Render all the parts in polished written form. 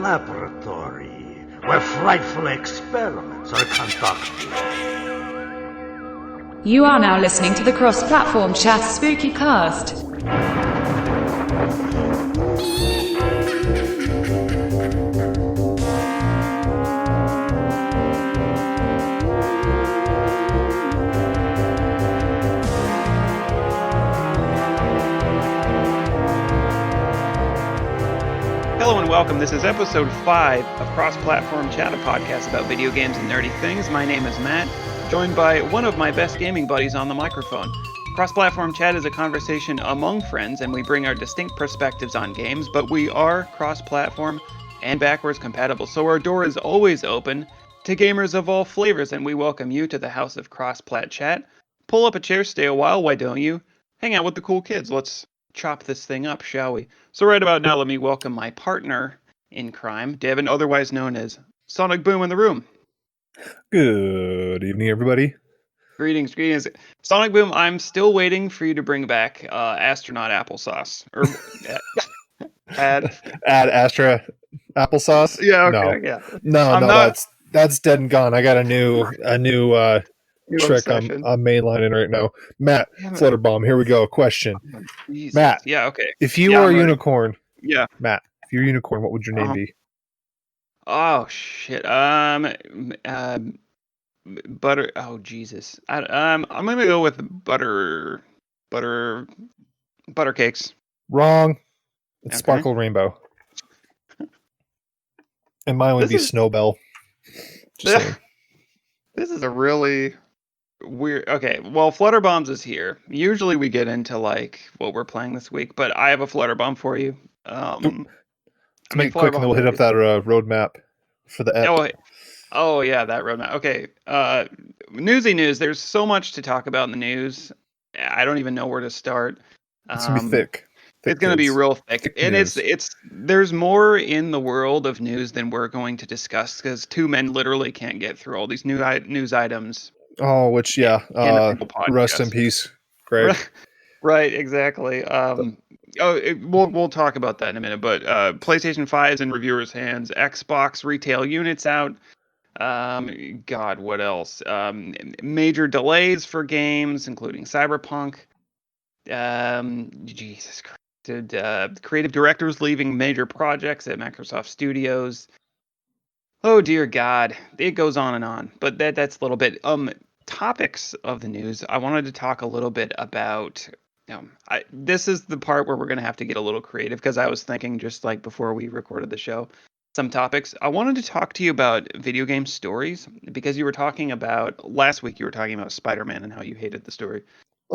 laboratory where frightful experiments are conducted. You are now listening to the cross-platform chat Spooky Cast. Hello and welcome. This is episode 5 of Cross-Platform Chat, a podcast about video games and nerdy things. My name is Matt, joined by one of my best gaming buddies on the microphone. Cross-Platform Chat is a conversation among friends, and we bring our distinct perspectives on games, but we are cross-platform and backwards compatible, so our door is always open to gamers of all flavors, and we welcome you to the house of Cross-Plat Chat. Pull up a chair, stay a while, why don't you? Hang out with the cool kids. Let's chop this thing up, shall we? So right about now, let me welcome my partner in crime, Devon, otherwise known as Sonic Boom in the room. Good evening, everybody. Greetings. Sonic Boom, I'm still waiting for you to bring back astronaut applesauce. Or add Astra applesauce. Yeah, okay, no. yeah. No, that's dead and gone. I got a new trick I'm mainlining right now. Matt, Flutterbomb, here we go. Question. Jesus. Matt. Yeah, okay. If you were a unicorn, Matt, if you're a unicorn, what would your name be? Oh shit. Butter. Oh Jesus. I'm gonna go with butter cakes. Wrong. It's Sparkle Rainbow. And mine would be Snowbell. Just saying. This is a really weird. Okay, well, Flutterbombs is here. Usually we get into like what we're playing this week, but I have a Flutterbomb for you. To make it quick, and then we'll hit up that roadmap for the app. Oh yeah, that roadmap. Okay. Newsy news. There's so much to talk about in the news. I don't even know where to start. It's gonna be thick. It's gonna be real thick, and news. it's there's more in the world of news than we're going to discuss because two men literally can't get through all these news items. Oh, which rest in peace, Greg. Right, exactly. We'll talk about that in a minute. But PlayStation 5 is in reviewers' hands. Xbox retail units out. God, what else? Major delays for games, including Cyberpunk. Jesus Christ. Creative directors leaving major projects at Microsoft Studios. Oh dear God, it goes on and on. But that's a little bit. Topics of the news. I wanted to talk a little bit about. This is the part where we're going to have to get a little creative because I was thinking just like before we recorded the show, some topics. I wanted to talk to you about video game stories because you were talking about last week. You were talking about Spider-Man and how you hated the story.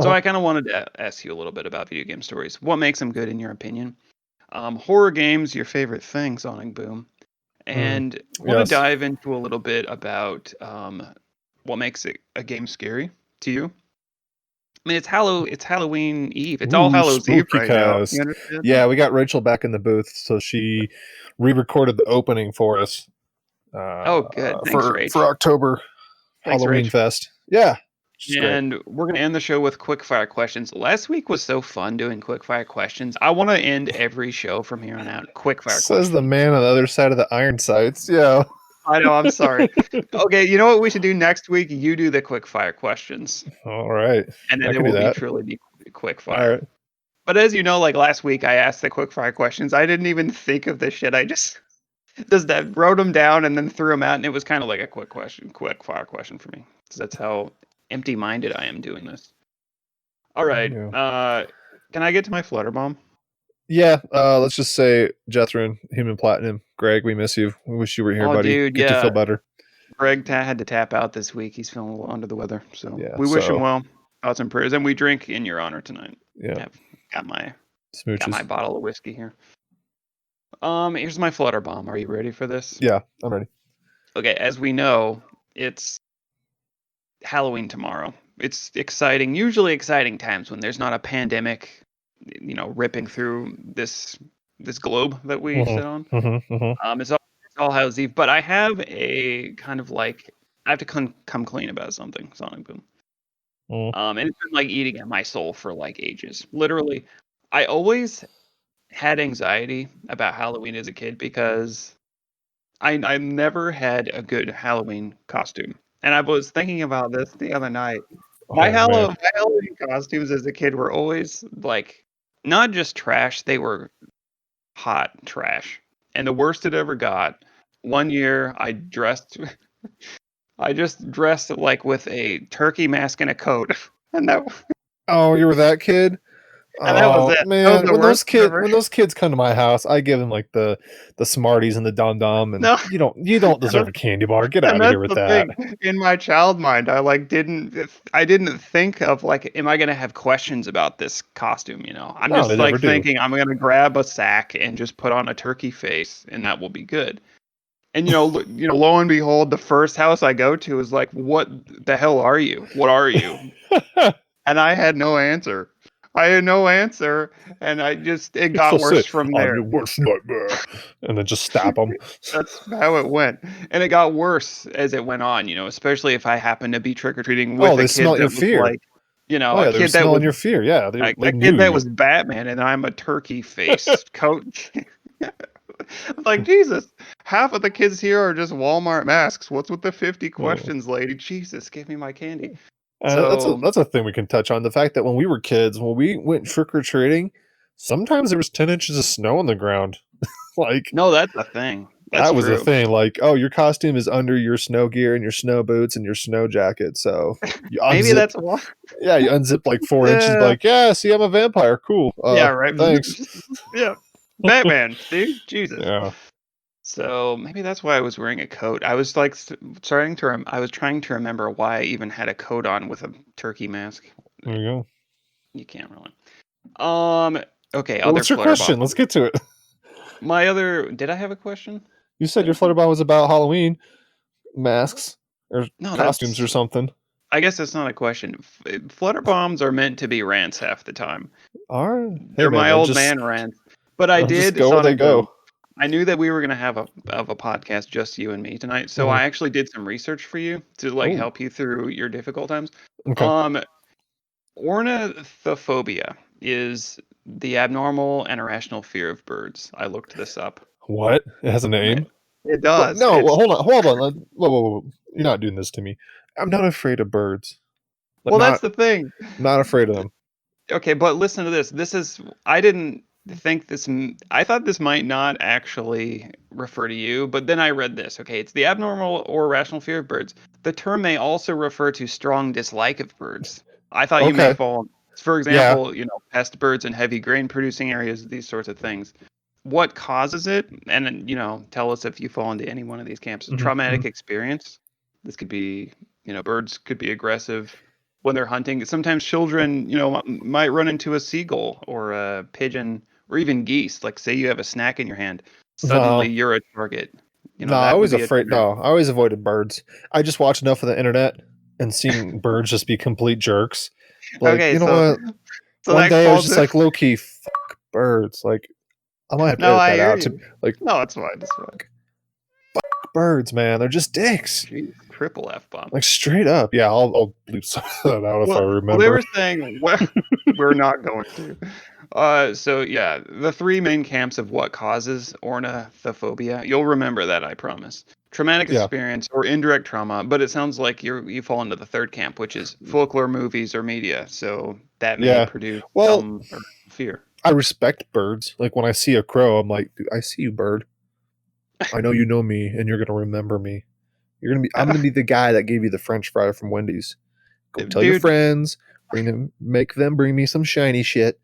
So I kind of wanted to ask you a little bit about video game stories. What makes them good in your opinion? Horror games, your favorite thing, Sonic Boom. And I want to dive into a little bit about what makes a game scary to you. I mean, it's Halloween Eve. It's All Hallows Eve right now. Yeah, we got Rachel back in the booth, so she re-recorded the opening for us. Good. Thanks, for October Halloween Fest. Yeah. And we're going to end the show with quickfire questions. Last week was so fun doing quickfire questions. I want to end every show from here on out quickfire questions. Says the man on the other side of the iron sights. Yeah. I know, I'm sorry. Okay, you know what we should do next week? You do the quickfire questions. All right. And then it will truly be quickfire. All right. But as you know, like last week I asked the quickfire questions. I didn't even think of this shit. I just wrote them down and then threw them out, and it was kind of like a quickfire question for me. So that's how empty-minded I am doing this. All right. Can I get to my Flutterbomb? Yeah. Let's just say Jethrin, Human Platinum. Greg, we miss you. We wish you were here, buddy. Dude, Get to feel better. Greg had to tap out this week. He's feeling a little under the weather. So we wish him well. Thoughts and prayers. And we drink in your honor tonight. Yeah. Got my smooches. Got my bottle of whiskey here. Here's my Flutterbomb. Are you ready for this? Yeah, I'm ready. Okay, as we know, it's Halloween tomorrow. It's exciting, usually exciting times when there's not a pandemic, ripping through this globe that we sit on. It's all Hallows Eve, but I have a kind of like I have to come clean about something, Sonic Boom. And it's been like eating at my soul for like ages. Literally, I always had anxiety about Halloween as a kid because I never had a good Halloween costume, and I was thinking about this the other night. My Oh man. Halloween costumes as a kid were always like not just trash; they were hot trash. And the worst it ever got. One year, I just dressed like with a turkey mask and a coat, and Oh, you were that kid? that was Oh it. That was man, the worst ever. when those kids come to my house, I give them like the Smarties and the Dum Dum, and No, you don't and deserve a candy bar. Get and out of that's here with the that. thing. In my child mind, I didn't think of like, am I gonna have questions about this costume? I'm No, they just never like do. thinking I'm gonna grab a sack and just put on a turkey face, and that will be good. And lo and behold, the first house I go to is like, "What the hell are you? What are you?" And I had no answer. I had no answer, and it So got worse sit. from I'm there. your worst nightmare, and then just stab them. That's how it went. And it got worse as it went on, especially if I happened to be trick or treating Oh, with a they kid smell your that was fear. like, Oh a yeah, they were kid that was smelling your fear. Yeah, they a kid knew that you. was Batman, and I'm a turkey face coat. I'm like, Jesus, half of the kids here are just Walmart masks. What's with the 50 Oh. questions, lady? Jesus, give me my candy. So, That's a thing we can touch on. The fact that when we were kids, when we went trick or treating, sometimes there was 10 inches of snow on the ground. Like no, that's a thing. That's that was a true. thing. Like, oh, your costume is under your snow gear and your snow boots and your snow jacket. So you Maybe unzip, that's why. yeah, you unzip like 4 inches. Yeah, Like, yeah, see, I'm a vampire. Cool. yeah, right. Thanks. Yeah, Batman. See, Jesus. Yeah, So maybe that's why I was wearing a coat. I was like starting to. I was trying to remember why I even had a coat on with a turkey mask. there you go. You can't really. Um. Okay. Well, Other what's your flutter bomb. question? Let's get to it. My other. Did I have a question? You said your flutter bomb was about Halloween masks or No, costumes or that's. something. I guess that's not a question. Flutter bombs are meant to be rants half the time. All right. Hey They're man, my old man rants. But I they'll just did, go where they Sonic Boom. go. I knew that we were gonna have a podcast just you and me tonight, so Mhm. I actually did some research for you to like Oh, help you through your difficult times. okay. Um, Ornithophobia is the abnormal and irrational fear of birds. I looked this up. What? It has a Yeah, name? it What? does. No, well, It's hold on. Whoa, whoa, whoa. You're not doing this to me. I'm not afraid of birds. Like, well, that's the thing. not afraid of them. Okay, but listen to this. I didn't think I thought this might not actually refer to you, but then I read this. Okay, it's the abnormal or irrational fear of birds. The term may also refer to strong dislike of birds. I thought you may Okay. fall, for Yeah. example, pest birds in heavy grain producing areas, these sorts of things. What causes it? And then, tell us if you fall into any one of these camps. Hmm. Traumatic experience. This could be, birds could be aggressive when they're hunting. Sometimes children, might run into a seagull or a pigeon or even geese. Like, say you have a snack in your hand, suddenly No. you're a target. No, That would be a trigger. I always avoided birds. I just watch enough of the internet and seen birds just be complete jerks. Like, Okay, you know so what? so One that day I was falls just in. like, low key, fuck birds. Like, I might have to No, edit I that hear out to you. like No, it's fine. It's fine. birds, man. They're just dicks. Jeez, triple F bomb. Like straight up. Yeah, I'll bleep some of that out if I Well, they remember. were saying we're not going to. So yeah, the three main camps of what causes ornithophobia. You'll remember that, I promise. Traumatic Yeah. experience or indirect trauma, but it sounds like you fall into the third camp, which is folklore, movies, or media. So that may Yeah. produce Well, some fear. I respect birds. Like when I see a crow, I'm like, "Dude, I see you, bird. I know you know me, and you're gonna rememremember me. I'm gonna be the guy that gave you the French fry from Wendy's. Go tell your Dude, friends, make them bring me some shiny shit,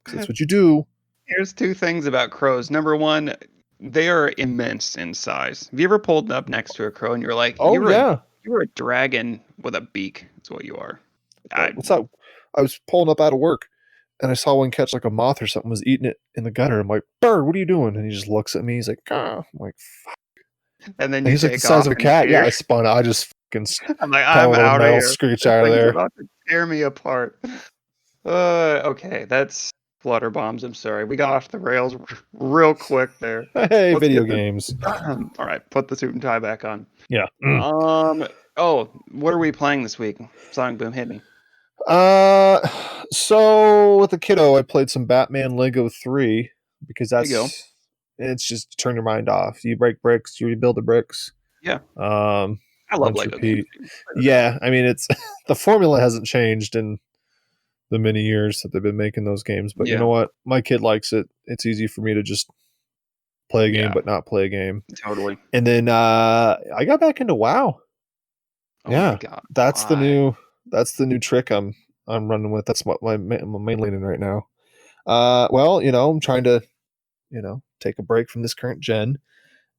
because that's what you do. here's two things about crows. Number one, they are immense in size. Have you ever pulled up next to a crow and you're like, Oh yeah. you're a dragon with a beak. That's what you are. I, What's up? I was pulling up out of work, and I saw one catch like a moth or something was eating it in the gutter. I'm like, bird, what are you doing? And he just looks at me. He's like, ah. I'm like, and then and you he's like the take size off of a in cat. Yeah, fear. I spun. I just fucking I'm like, fell I'm over the out of metal, here. screech This out of thing's there. about to tear me apart. Okay, that's flutter bombs. I'm sorry, we got off the rails real quick there. Hey, Let's video get this. games. All right, put the suit and tie back on. Yeah. Oh, what are we playing this week? Sonic Boom, hit me. Uh, so with the kiddo, I played some Batman Lego 3 because There you go. It's just turn your mind off. You break bricks, you rebuild the bricks. Yeah. Um, I love once Lego repeat. games. Yeah, I mean it's the formula hasn't changed in the many years that they've been making those games, but you Yeah. know what? My kid likes it. It's easy for me to just play a game Yeah. but not play a game. Totally. And then I got back into WoW. Oh my Yeah, god. that's the Why? new trick I'm running with. That's what my main leaning right now. Well, I'm trying to take a break from this current gen,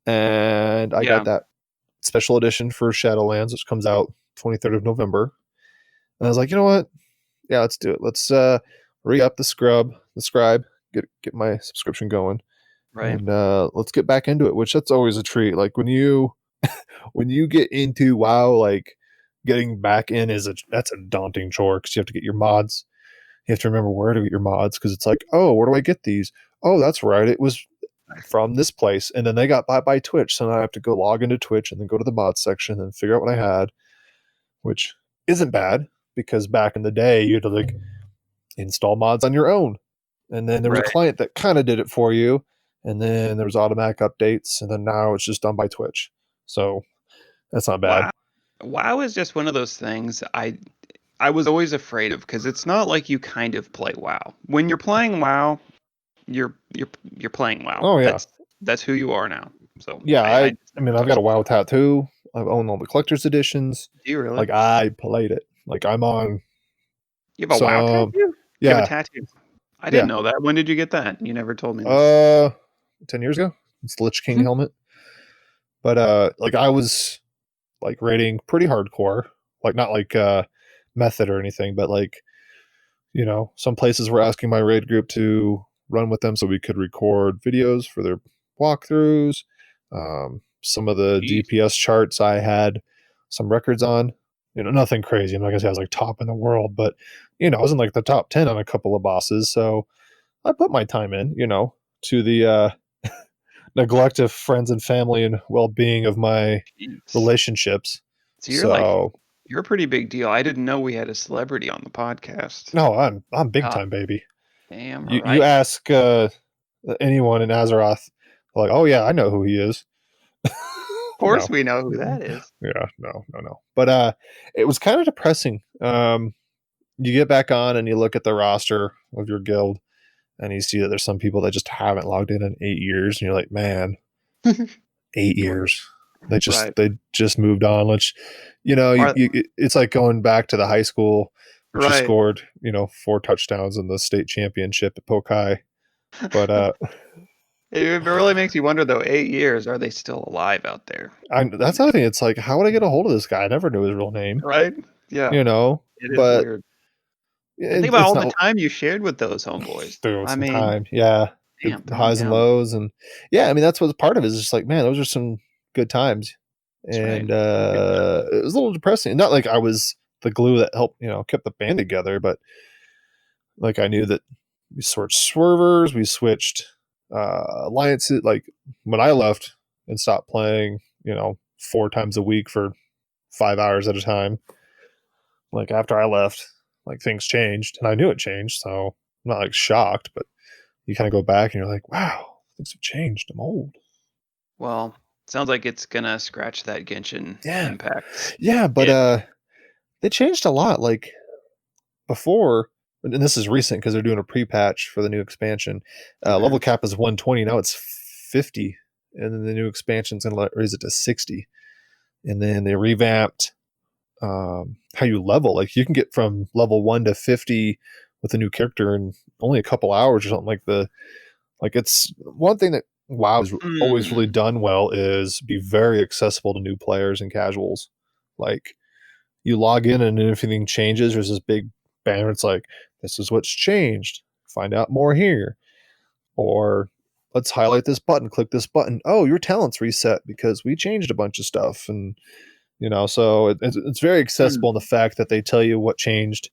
and I Yeah. got that special edition for Shadowlands, which comes out 23rd of November. And I was like, you know what? Yeah, let's do it. Let's re-up the scribe, get my subscription going, Right. and let's get back into it. Which that's always a treat. Like when you get into WoW, like getting back in that's a daunting chore because you have to get your mods. You have to remember where to get your mods because it's like, oh, where do I get these? Oh, that's right, it was from this place, and then they got bought by Twitch, so now I have to go log into Twitch and then go to the mods section and figure out what I had, which isn't bad because back in the day you had to like install mods on your own, and then there was a Right. client that kind of did it for you, and then there was automatic updates, and then now it's just done by Twitch. So that's not bad. WoW. WoW is just one of those things I was always afraid of because it's not like you kind of play WoW. When you're playing WoW, you're playing WoW. Oh yeah, That's who you are now. So yeah. I I mean, I've got a WoW tattoo. I've owned all the collector's editions. do you really? Like I played it. Like I'm on You have a WoW some. tattoo? You have a Yeah, tattoo? I yeah. didn't know that. When did you get that? You never told me that. Uh, 10 years ago. It's the Lich King Hmm. helmet. But like I was like rating pretty hardcore. Like not like method or anything, but like some places were asking my raid group to run with them so we could record videos for their walkthroughs. Some of the Jeez. DPS charts I had some records on. Nothing crazy. I'm not gonna say I was like top in the world, but I was in like the top 10 on a couple of bosses. So I put my time in, to the neglect of friends and family and well-being of my Jeez. relationships. So So you're a pretty big deal. I didn't know we had a celebrity on the podcast. no, I'm big God time, baby. damn You right. ask anyone in Azeroth, like, oh yeah, I know who he is. Of course No, we know who that is. yeah, no. But it was kind of depressing. You get back on and you look at the roster of your guild, and you see that there's some people that just haven't logged in 8 years, and you're like, man, 8 years. Right. They just moved on. Which, Are- it's like going back to the high school, which you Right. scored, 4 touchdowns in the state championship at Polk High. But It really makes you wonder though, 8 years, are they still alive out there? that's another thing. It's like, how would I get a hold of this guy? I never knew his real name. Right? Yeah. It is But weird. And think about it's all the not time you shared with those homeboys. through I some mean, time. Yeah, damn, the calm highs and down. lows, and yeah, I mean that's what part of it is. Just like, man, those are some good times, That's right. and it was a little depressing. Not like I was the glue that helped, kept the band together, but like I knew that we switched swervers, we switched alliances. Like when I left and stopped playing, 4 times a week for 5 hours at a time. Like after I left, like things changed, and I knew it changed, so I'm not like shocked, but you kind of go back and you're like, wow, things have changed. I'm old. Well, sounds like it's gonna scratch that Genshin Yeah. impact. Yeah, but itch. they changed a lot. Like before, and this is recent because they're doing a pre-patch for the new expansion. Okay. Level cap is 120. Now it's 50, and then the new expansion's gonna raise it to 60. And then they revamped how you level. Like you can get from level 1 to 50 with a new character in only a couple hours or something. Like it's one thing that WoW has always really done well is be very accessible to new players and casuals. Like you log in and if anything changes, there's this big banner. It's like, this is what's changed. Find out more here. Or let's highlight this button, click this button. Oh, your talent's reset because we changed a bunch of stuff. And, so it's very accessible in the fact that they tell you what changed,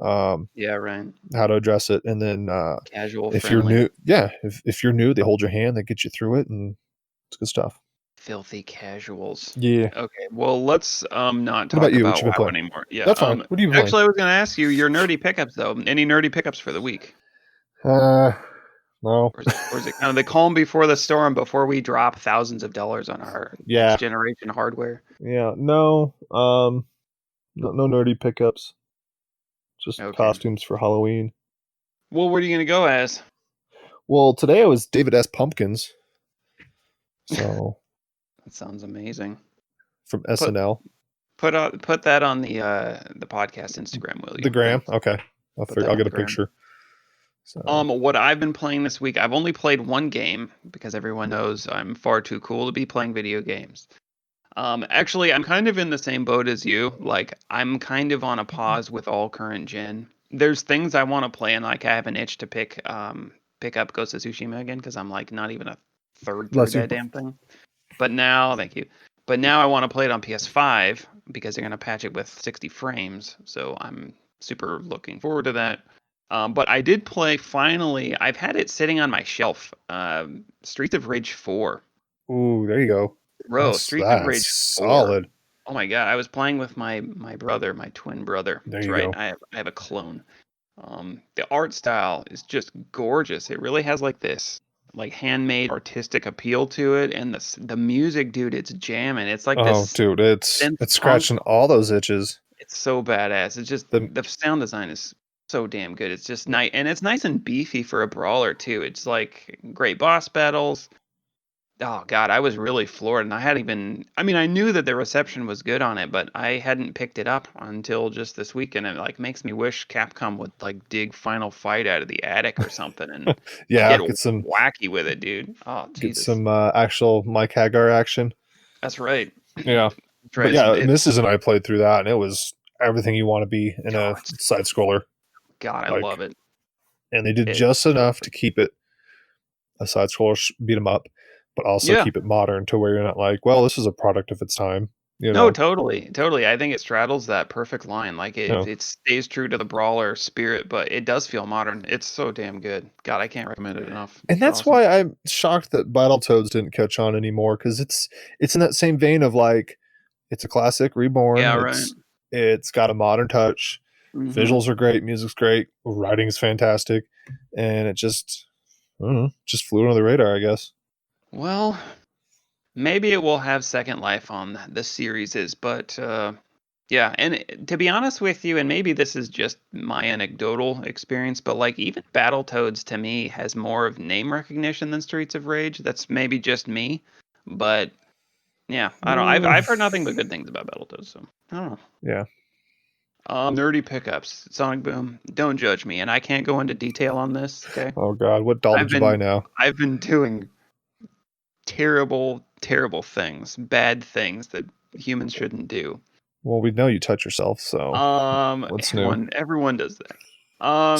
Yeah, right. how to address it. And then Casual if friendly. you're new, yeah, if you're new, they hold your hand, they get you through it, and it's good stuff. Filthy casuals. Yeah. Okay, well let's not What about talk you? What about you been WoW playing? anymore. Yeah. That's fine. What are you playing? Actually, I was gonna ask you your nerdy pickups though. Any nerdy pickups for the week? Uh, No. Or is it kind of the calm before the storm before we drop thousands of dollars on our Yeah. next generation hardware? Yeah. No. No nerdy pickups. Just Okay. costumes for Halloween. Well, what are you gonna go as? Well, today I was David S. Pumpkins. So That sounds amazing. from Put SNL. put that on the podcast Instagram, will you? The gram. Thanks. Okay. Put that I'll on get the a gram. picture. So What I've been playing this week, I've only played one game because everyone knows I'm far too cool to be playing video games. Actually, I'm kind of in the same boat as you. Like, I'm kind of on a pause with all current gen. There's things I want to play, and like I have an itch to pick up Ghost of Tsushima again because I'm like not even a third through bless you. that damn thing. But now, thank you. But now I want to play it on PS5 because they're gonna patch it with 60 frames. So I'm super looking forward to that. But I did play finally. I've had it sitting on my shelf. Streets of Rage 4. Ooh, there you go. Bro, That's Streets of Rage 4. solid. Oh my god, I was playing with my brother, my twin brother. There That's you right. go. I have a clone. The art style is just gorgeous. It really has like this like handmade artistic appeal to it, and the music, dude, it's jamming. It's like Oh, this dude, it's synth punk. scratching all those itches. It's so badass. It's just The the sound design is so damn good. It's just nice, and it's nice and beefy for a brawler too. It's like great boss battles. Oh god, I was really floored, and I hadn't even. I mean, I knew that the reception was good on it, but I hadn't picked it up until just this week, and it like makes me wish Capcom would like dig Final Fight out of the attic or something and yeah, get get some wacky with it, dude. Oh Jesus, actual Mike Hagar action. that's right. Yeah. That's But right. yeah, It's Mrs. and I played through that, and it was everything you want to be in oh, a side scroller. God, I Like, love it. and they did It just enough to keep it a side scroller, beat 'em up, but also yeah. keep it modern to where you're not like, well, this is a product of its time. You No, know, totally, totally. I think it straddles that perfect line. Like you know. it stays true to the brawler spirit, but it does feel modern. It's so damn good. God, I can't recommend it enough. And It's that's awesome. why I'm shocked that Battletoads didn't catch on anymore, because it's in that same vein of like, it's a classic reborn. Yeah, right. It's got a modern touch. Mhm. Visuals are great, music's great, writing's fantastic, and it just I don't know, just flew under the radar, I guess. Well, maybe it will have second life on the series, but yeah. And to be honest with you, and maybe this is just my anecdotal experience, but like even Battletoads to me has more of name recognition than Streets of Rage. That's maybe just me, but yeah, I don't know. I've heard nothing but good things about Battletoads, so I don't know. Yeah. Nerdy pickups, Sonic Boom. Don't judge me, and I can't go into detail on this. Okay, Oh God, what doll did you buy now? I've been doing terrible, terrible things, bad things that humans shouldn't do. Well, we know you touch yourself, so what's new? Everyone does that.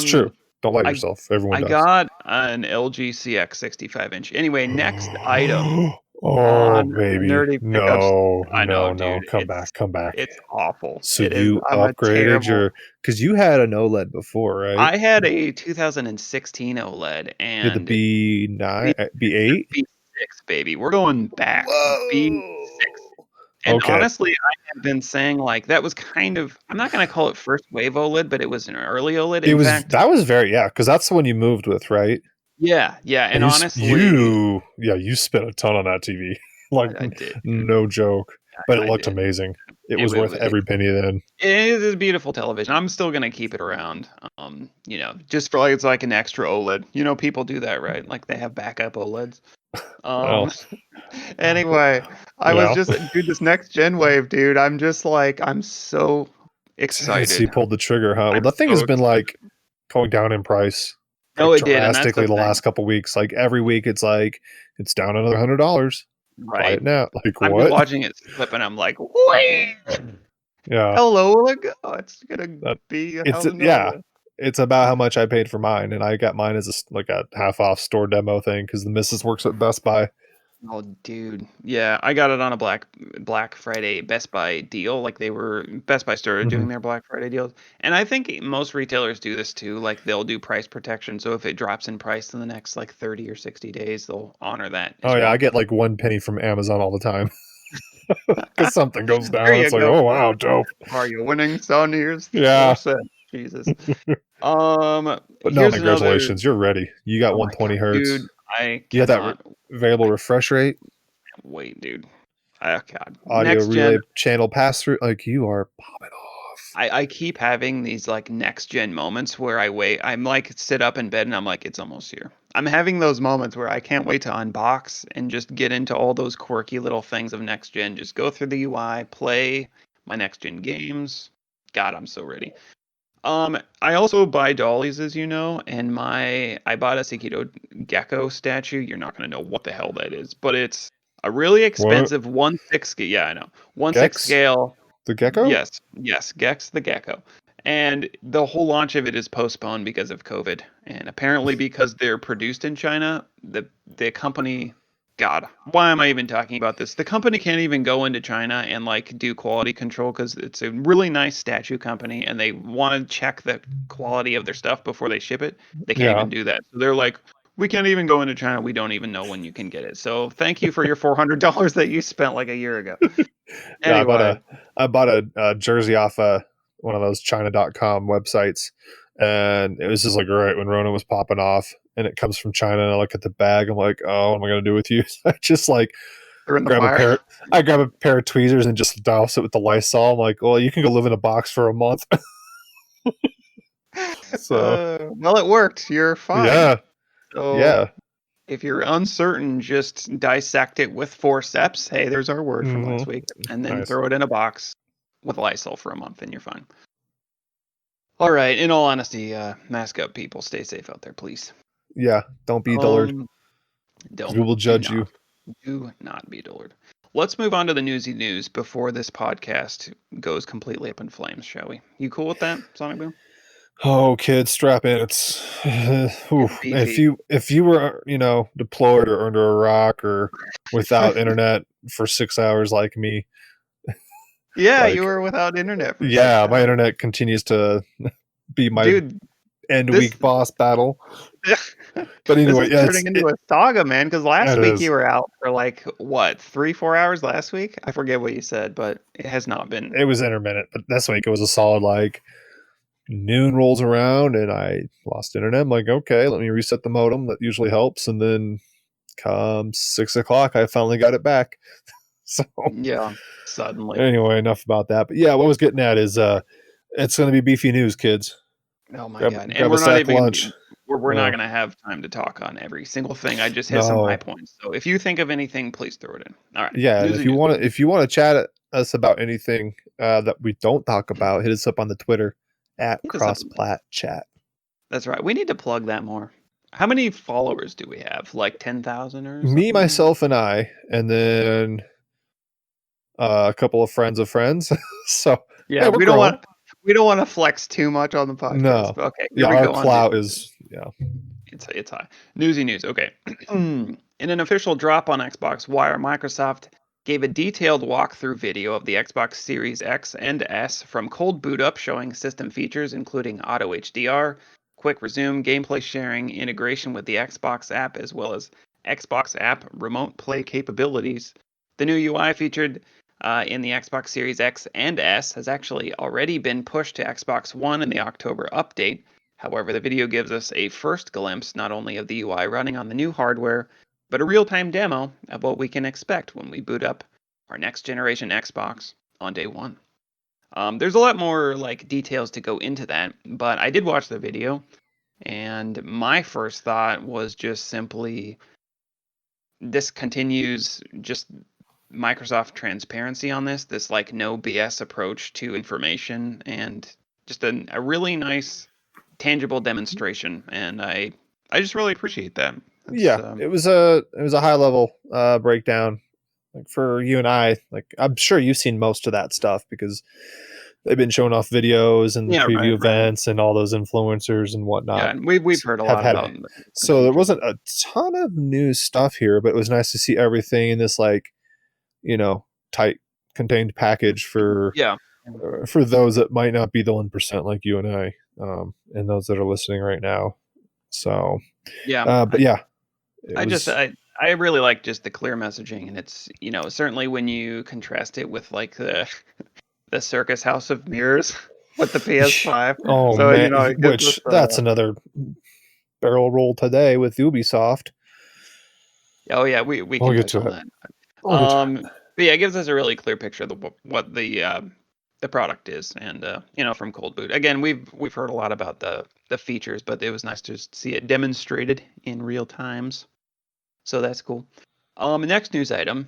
It's true. Don't let I yourself. Everyone I does. got an LG CX 65-inch. Anyway, next item Oh on baby, nerdy pickups. no, I know, no, dude. come back. It's awful. So It is. you I'm a upgraded terrible. because you had an OLED before, right? I had a 2016 OLED You had the and B9, B8. B6, baby. We're going back. B6. Whoa. And Okay. honestly, I have been saying like that was kind of I'm not gonna call it first wave OLED, but it was an early OLED. In fact, That was very because that's the one you moved with, right? yeah. And honestly, you spent a ton on that TV, like I did. no joke. But it I looked did. amazing. It was worth It every penny then. is a beautiful television. I'm still gonna keep it around. Just for like it's like an extra OLED. You know, people do that, right? Like they have backup OLEDs. Well, Anyway, I was yeah. just dude, this next gen wave, dude. I'm just like I'm so So excited. you pulled the trigger, huh? Well, I'm the thing so has been like going down in price. No, it did, and that's drastically the the thing. last couple weeks. Like every week, it's like it's down another $100. Buy Right. it now. Like I'm what? just watching it slip, and I'm like, wait, Yeah, hello, it's gonna that, be it's It's about how much I paid for mine, and I got mine as a half off store demo thing because the missus works at Best Buy. Oh, dude, yeah, I got it on a Black Friday Best Buy deal. Like Best Buy started doing their Black Friday deals, and I think most retailers do this too. Like they'll do price protection, so if it drops in price in the next like 30 or 60 days, they'll honor that. Oh yeah, I get like 1 penny from Amazon all the time because something goes down. There you It's like, go. oh wow, dope. Are you winning, son? Here's Yeah. 4 cents. Jesus. But no, Here's another. congratulations. You're ready. You got Oh my 120 God, hertz. dude, I You have that cannot variable refresh rate, wait, dude. Oh God, audio next relay gen. channel pass through. Like, you are popping off. I keep having these like next gen moments where I wait. I'm like sit up in bed and I'm like, it's almost here. I'm having those moments where I can't wait to unbox and just get into all those quirky little things of next gen. Just go through the UI, play my next gen games. God, I'm so ready. I also buy dollies, as you know, and I bought a Sekiro gecko statue. You're not gonna know what the hell that is, but it's a really What? expensive 1/6 scale. Yeah, I know. 1/6 Gex? scale. The gecko? Yes, Gex the gecko. And the whole launch of it is postponed because of COVID. And apparently because they're produced in China, the company, God, why am I even talking about this? The company can't even go into China and like do quality control because it's a really nice statue company and they want to check the quality of their stuff before they ship it. They can't Yeah. even do that. So they're like, we can't even go into China. We don't even know when you can get it. So thank you for your $400 that you spent like a year ago. Yeah, Anyway, I bought a jersey off one of those China.com websites, and it was just like right when Rona was popping off, and it comes from China. And I look at the bag, I'm like, oh, what am I gonna do with you? I just like they're in the grab a fire. pair. I grab a pair of tweezers and just douse it with the Lysol. I'm like, well, you can go live in a box for a month. So Well, it worked. You're fine. yeah, So yeah. if you're uncertain, just dissect it with forceps. Hey, there's our word from Hmm. last week. And then Nice. throw it in a box with Lysol for a month and you're fine. All right. In all honesty, mask up, people. Stay safe out there, please. Yeah, don't be dullard. Um, We will do judge you. not. Do not be dullard. Let's move on to the newsy news before this podcast goes completely up in flames, shall we? You cool with that, Sonic Boom? Oh, kids, strap in. It's Getting beefy. if you were deployed or under a rock or without internet for 6 hours like me, Yeah, you like were without internet for yeah, 6 my hours. internet continues to be my Dude, end this week boss battle. But this anyway, is yeah, turning into a saga, man. Because last it week you is. were out for like what, 3, 4 hours last week? I forget what you said, but it has not been. It was intermittent, but this week it was a solid like noon rolls around and I lost internet. I'm like, okay, let me reset the modem. That usually helps. And then come 6 o'clock, I finally got it back. So Yeah, suddenly. anyway, enough about that. But yeah, what I was getting at is it's gonna be beefy news, kids. Oh my Grab God. And grab a we're not sack even lunch. we're not Uh, gonna have time to talk on every single thing. I just hit some high no. points. So if you think of anything, please throw it in. All right. Yeah, and News and news. if you want to chat at us about anything that we don't talk about, hit us up on the Twitter at Hit us up. crossplat chat. That's right. We need to plug that more. How many followers do we have? Like 10,000 or Me, something? myself, and I, and then a couple of friends. So Yeah, yeah, we're growing. we don't want to flex too much on the podcast. No, But okay, here yeah, we our go on news. clout is yeah. It's high. Newsy news. Okay. In an official drop on Xbox Wire, Microsoft gave a detailed walkthrough video of the Xbox Series X and S from cold boot up, showing system features including auto HDR, quick resume, gameplay sharing, integration with the Xbox app, as well as Xbox app remote play capabilities. The new UI featured in the Xbox Series X and S has actually already been pushed to Xbox One in the October update. However, the video gives us a first glimpse not only of the UI running on the new hardware, but a real-time demo of what we can expect when we boot up our next generation Xbox on day one. There's a lot more like details to go into that, but I did watch the video, and my first thought was just simply this continues just Microsoft transparency on this like no BS approach to information, and just a really nice tangible demonstration, and I just really appreciate that. That's Yeah, it was a high level breakdown. Like for you and I, like I'm sure you've seen most of that stuff because they've been showing off videos and yeah, preview right. events and all those influencers and Yeah, whatnot and we've heard a have lot had about it. the different So there features. wasn't a ton of new stuff here, but it was nice to see everything in this like tight contained package Yeah, for those that might not be the 1% like you and I, and those that are listening right now. So, yeah. but yeah, it I just was I really like just the clear messaging, and it's certainly when you contrast it with like the Circus House of Mirrors. with the PS5. Oh So man, it gives us which that's another barrel roll today with Ubisoft. oh yeah, we I'll can get touch to on it. that. I'll get to it. But yeah, it gives us a really clear picture of what the product is, and from Cold Boot. Again, we've heard a lot about the features, but it was nice to just see it demonstrated in real times. So that's cool. Next news item.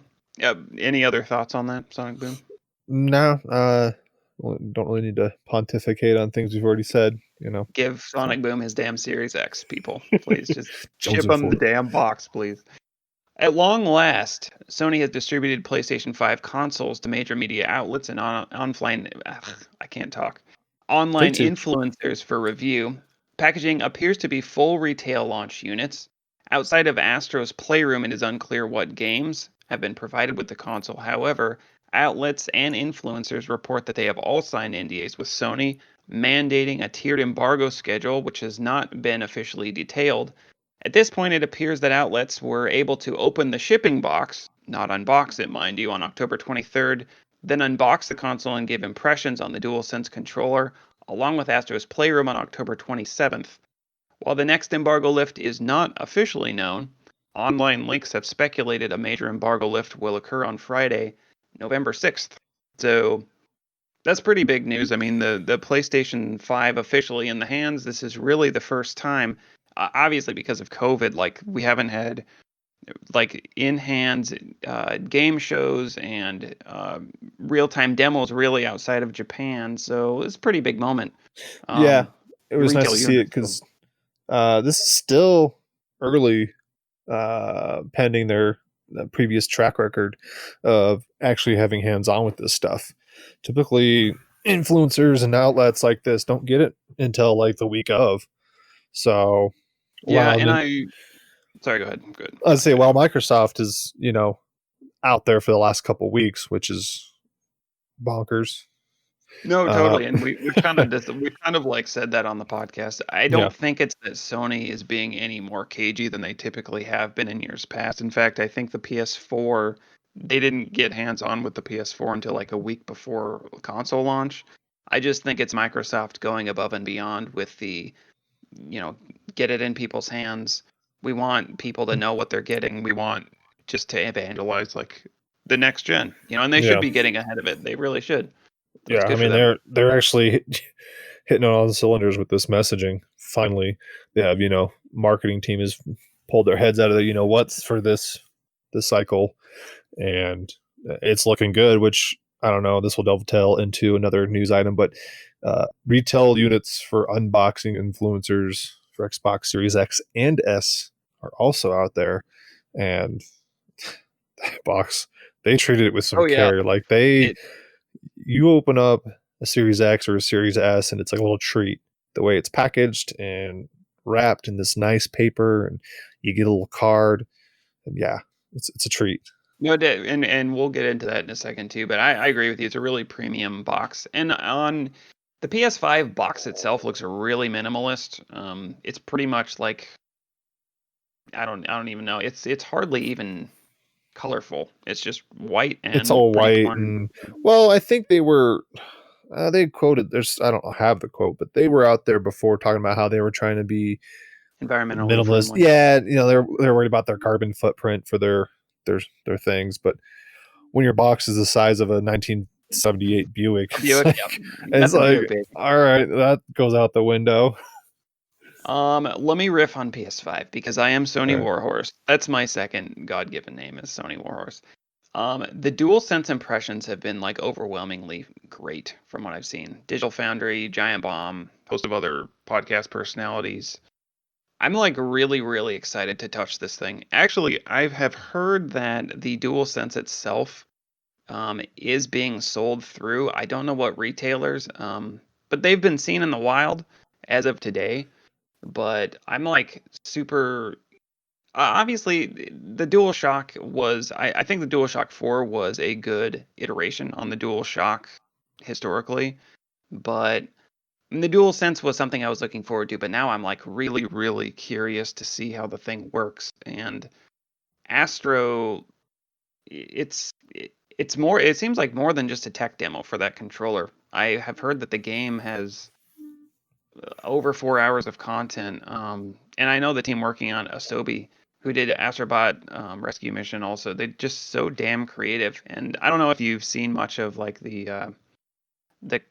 Any other thoughts on that, Sonic Boom? No, don't really need to pontificate on things we've already said. Give So Sonic Boom his damn Series X, people. Please just ship Jonesing him the for it. damn box, please. At long last, Sony has distributed PlayStation 5 consoles to major media outlets and I can't talk. Online Take two. influencers for review. Packaging appears to be full retail launch units. Outside of Astro's Playroom, it is unclear what games have been provided with the console. However, outlets and influencers report that they have all signed NDAs with Sony, mandating a tiered embargo schedule, which has not been officially detailed. At this point, it appears that outlets were able to open the shipping box, not unbox it, mind you, on October 23rd, then unbox the console and give impressions on the DualSense controller, along with Astro's Playroom on October 27th. While the next embargo lift is not officially known, online leaks have speculated a major embargo lift will occur on Friday, November 6th. So that's pretty big news. I mean, the PlayStation 5 officially in the hands. This is really the first time, obviously because of COVID, like we haven't had like in hands game shows and real time demos really outside of Japan. So it's a pretty big moment. Yeah, Um, it was nice Retail to see it units. because this is still early, pending their previous track record of actually having hands on with this stuff. Typically, influencers and outlets like this don't get it until like the week of. So, Yeah, while and sorry, go ahead. Good. I'd say while Microsoft is out there for the last couple weeks, which is bonkers. No, Uh, totally. And we've kind of like said that on the podcast. I yeah, don't think it's that Sony is being any more cagey than they typically have been in years past. In fact, I think the PS4 they didn't get hands on with the PS4 until like a week before console launch. I just think it's Microsoft going above and beyond with the, you know, get it in people's hands. We want people to know what they're getting. We want just to evangelize like the next gen, and they should yeah, be getting ahead of it. They really should. So it's yeah. I good for mean, them. they're actually hitting on all the cylinders with this messaging. Finally, they have marketing team has pulled their heads out of the what's for this cycle, and it's looking good. Which I don't know. This will dovetail into another news item, but retail units for unboxing influencers for Xbox Series X and S are also out there, and that box they treated it with some Oh yeah, care. Like it you open up a Series X or a Series S, and it's like a little treat. The way it's packaged and wrapped in this nice paper, and you get a little card, and yeah, it's a treat. no, and we'll get into that in a second too. But I agree with you. It's a really premium box, and on the PS5 box itself looks really minimalist. It's pretty much like I don't even know. It's hardly even colorful. It's just white It's and all pretty white, plain. and well, I think they were. They quoted. There's I don't have the quote, but they were out there before talking about how they were trying to be Environmentally minimalist. friendly. Yeah, they're worried about their carbon footprint for their things, but when your box is the size of a 1978 Buick, A Buick, yeah, it's that's a like, Buick, baby. all right, that goes out the window. Let me riff on PS5 because I am All Sony right. Warhorse. That's my second God-given name is Sony Warhorse. The DualSense impressions have been like overwhelmingly great from what I've seen. Digital Foundry, Giant Bomb, host of other podcast personalities. I'm like really, really excited to touch this thing. Actually, I have heard that the DualSense itself is being sold through. I don't know what retailers, but they've been seen in the wild as of today. But I'm like super. Obviously, the DualShock was. I think the DualShock 4 was a good iteration on the DualShock historically, but the DualSense was something I was looking forward to. But now I'm like really, really curious to see how the thing works. And Astro, it's more. It seems like more than just a tech demo for that controller. I have heard that the game has over 4 hours of content. And I know the team working on Asobi, who did Astrobot Rescue Mission, also they're just so damn creative. And I don't know if you've seen much of like the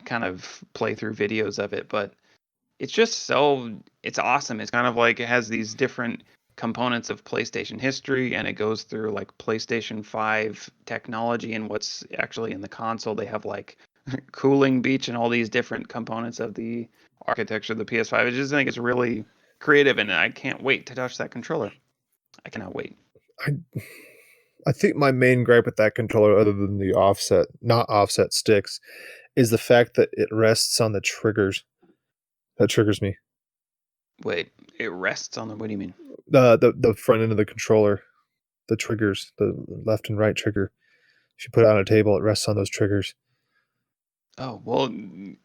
kind of playthrough videos of it, but it's awesome. It's kind of like it has these different components of PlayStation history, and it goes through like PlayStation 5 technology and what's actually in the console. They have like cooling beach and all these different components of the architecture of the PS5. I just think it's really creative, and I can't wait to touch that controller. I cannot wait. I think my main gripe with that controller, other than the not offset sticks, is the fact that it rests on the triggers. That triggers me. Wait, it rests on the. What do you mean? The front end of the controller, the triggers, the left and right trigger. If you put it on a table, it rests on those triggers. Oh, well,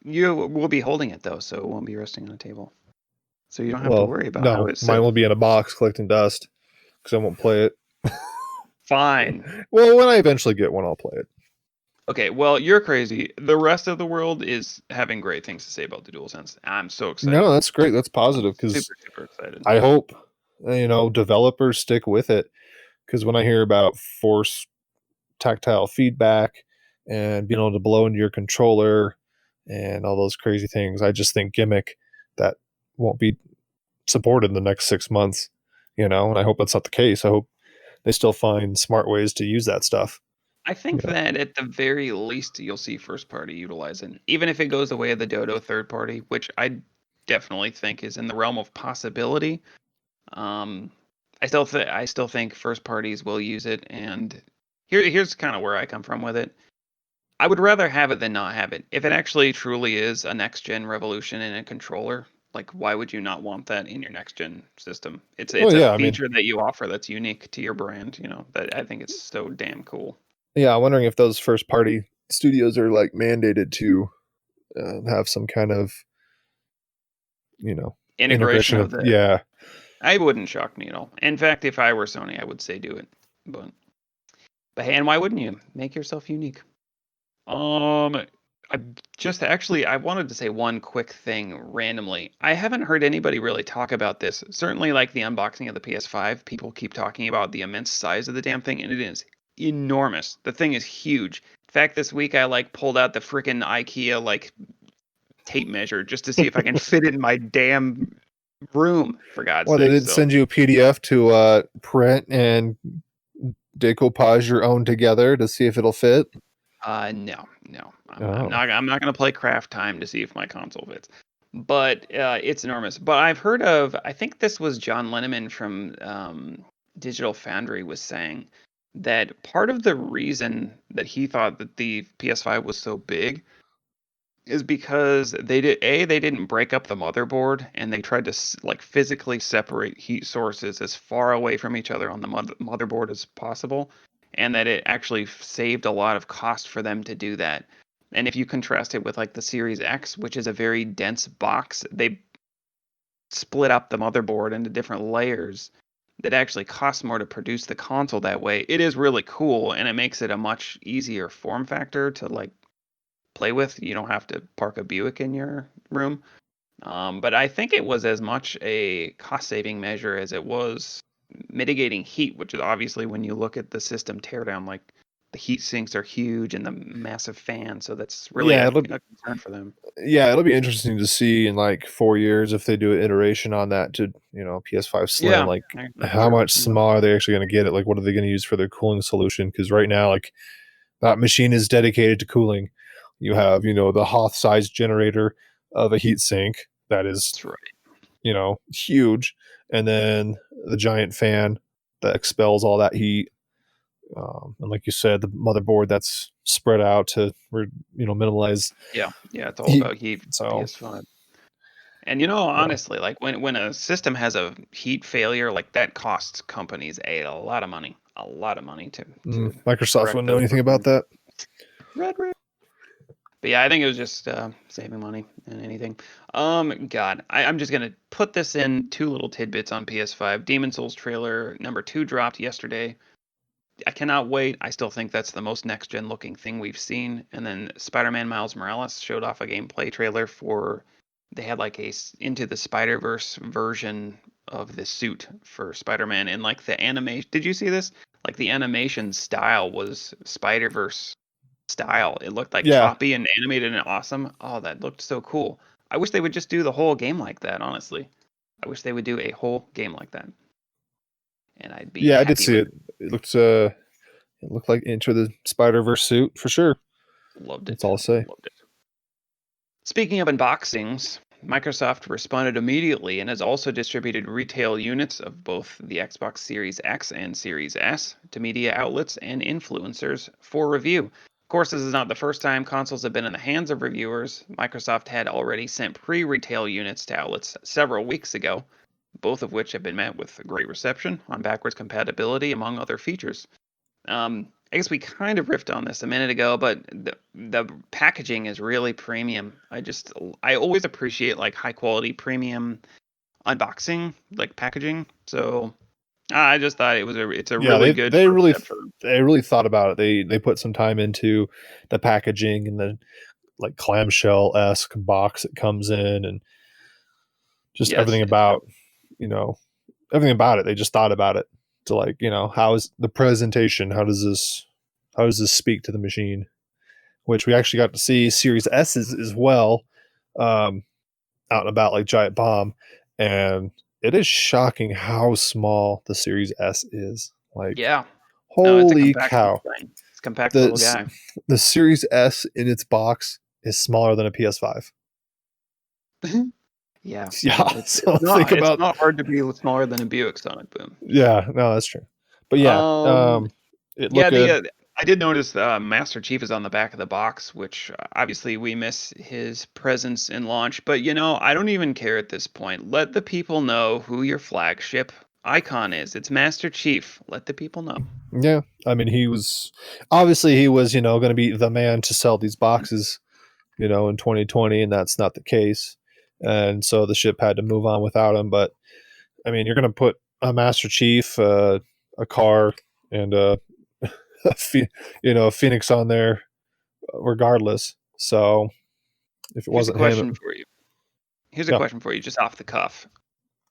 you will be holding it though, so it won't be resting on a table. So you don't have to Well, worry about how no, it's mine will be in a box collecting dust because I won't play it. fine. Well, when I eventually get one, I'll play it. Okay, well, you're crazy. The rest of the world is having great things to say about the DualSense. I'm so excited. No, that's great. That's positive I'm because super excited. I hope developers stick with it. Because when I hear about force tactile feedback and being able to blow into your controller and all those crazy things, I just think gimmick that won't be supported in the next 6 months. And I hope that's not the case. I hope they still find smart ways to use that stuff. I think that at the very least you'll see first party utilize it, even if it goes the way of the Dodo third party, which I definitely think is in the realm of possibility. I still think first parties will use it, and here's kind of where I come from with it. I would rather have it than not have it. If it actually truly is a next gen revolution in a controller, like why would you not want that in your next gen system? It's a feature that you offer that's unique to your brand. That I think it's so damn cool. Yeah, I'm wondering if those first party studios are like mandated to have some kind of Integration of the. yeah. I wouldn't shock me at all. In fact, if I were Sony, I would say do it. But hey, and why wouldn't you make yourself unique? I wanted to say one quick thing randomly. I haven't heard anybody really talk about this. Certainly, like the unboxing of the PS5, people keep talking about the immense size of the damn thing, and it is enormous. The thing is huge. In fact, this week I pulled out the freaking IKEA tape measure just to see if I can fit it in my damn room. For God's sake! Well, they didn't send you a PDF to print and decoupage your own together to see if it'll fit. No. I'm not going to play Craft Time to see if my console fits. But it's enormous. But I've heard of, I think this was John Lenneman from Digital Foundry was saying that part of the reason that he thought that the PS5 was so big is because they didn't break up the motherboard, and they tried to physically separate heat sources as far away from each other on the motherboard as possible, and that it actually saved a lot of cost for them to do that. And if you contrast it with the Series X, which is a very dense box, they split up the motherboard into different layers that actually costs more to produce the console that way. It is really cool, and it makes it a much easier form factor to play with. You don't have to park a Buick in your room. But I think it was as much a cost-saving measure as it was mitigating heat, which is obviously when you look at the system teardown, the heat sinks are huge and the massive fan. So that's really a concern for them. Yeah, it'll be interesting to see in 4 years if they do an iteration on that to PS5 Slim. How much smaller are they actually going to get it? What are they going to use for their cooling solution? Because right now, that machine is dedicated to cooling. You have, the Hoth-sized generator of a heat sink that is, That's right. Huge, and then the giant fan that expels all that heat. And like you said, the motherboard that's spread out to, minimize. Yeah, it's all about heat. So PS5. And honestly, when a system has a heat failure, that costs companies a lot of money. A lot of money to Microsoft wouldn't know anything about that. Red. But yeah, I think it was just saving money and anything. God, I'm just gonna put this in two little tidbits on PS5. Demon Souls trailer number 2 dropped yesterday. I cannot wait. I still think that's the most next gen looking thing we've seen. And then Spider-Man Miles Morales showed off a gameplay trailer for. They had like Into the Spider-Verse version of the suit for Spider-Man, and like the animation. Did you see this? Like the animation style was Spider-Verse style. It looked like Yeah, choppy and animated and awesome. Oh, that looked so cool. I wish they would just do the whole game like that, honestly. I wish they would do a whole game like that. And I'd be yeah, I did happy see with it. It looked like Into the Spider-Verse suit for sure. it. Loved That's it. all I'll say. Loved it. Speaking of unboxings, Microsoft responded immediately and has also distributed retail units of both the Xbox Series X and Series S to media outlets and influencers for review. Of course, this is not the first time consoles have been in the hands of reviewers. Microsoft had already sent pre-retail units to outlets several weeks ago, both of which have been met with great reception on backwards compatibility, among other features. I guess we kind of riffed on this a minute ago, but the packaging is really premium. I always appreciate like high quality premium unboxing like packaging. So I just thought it's a Yeah, really they good they first really step for. they really thought about it. They put some time into the packaging and the like clamshell esque box it comes in, and just Yes, everything it's about you know everything about it. They just thought about it to like how is the presentation? How does this speak to the machine? Which we actually got to see Series S's as well, um, out and about like Giant Bomb, and it is shocking how small the Series S is. Like, yeah. No, it's a holy compact little cow! thing. It's a compact little The guy. the Series S in its box is smaller than a PS5. Yeah, Yeah, so think it's about not hard to be smaller than a Buick Sonic Boom. yeah, no, that's true. But yeah, Um, it looked Yeah, good. I did notice Master Chief is on the back of the box, which obviously we miss his presence in launch. But I don't even care at this point. Let the people know who your flagship icon is. It's Master Chief. Let the people know. Yeah, I mean, he was going to be the man to sell these boxes, in 2020, and that's not the case. And so the ship had to move on without him. But I mean, you're going to put a Master Chief, a car, and a Phoenix on there, regardless. So if it Here's a wasn't him, question for you. Here's a yeah, question for you, just off the cuff.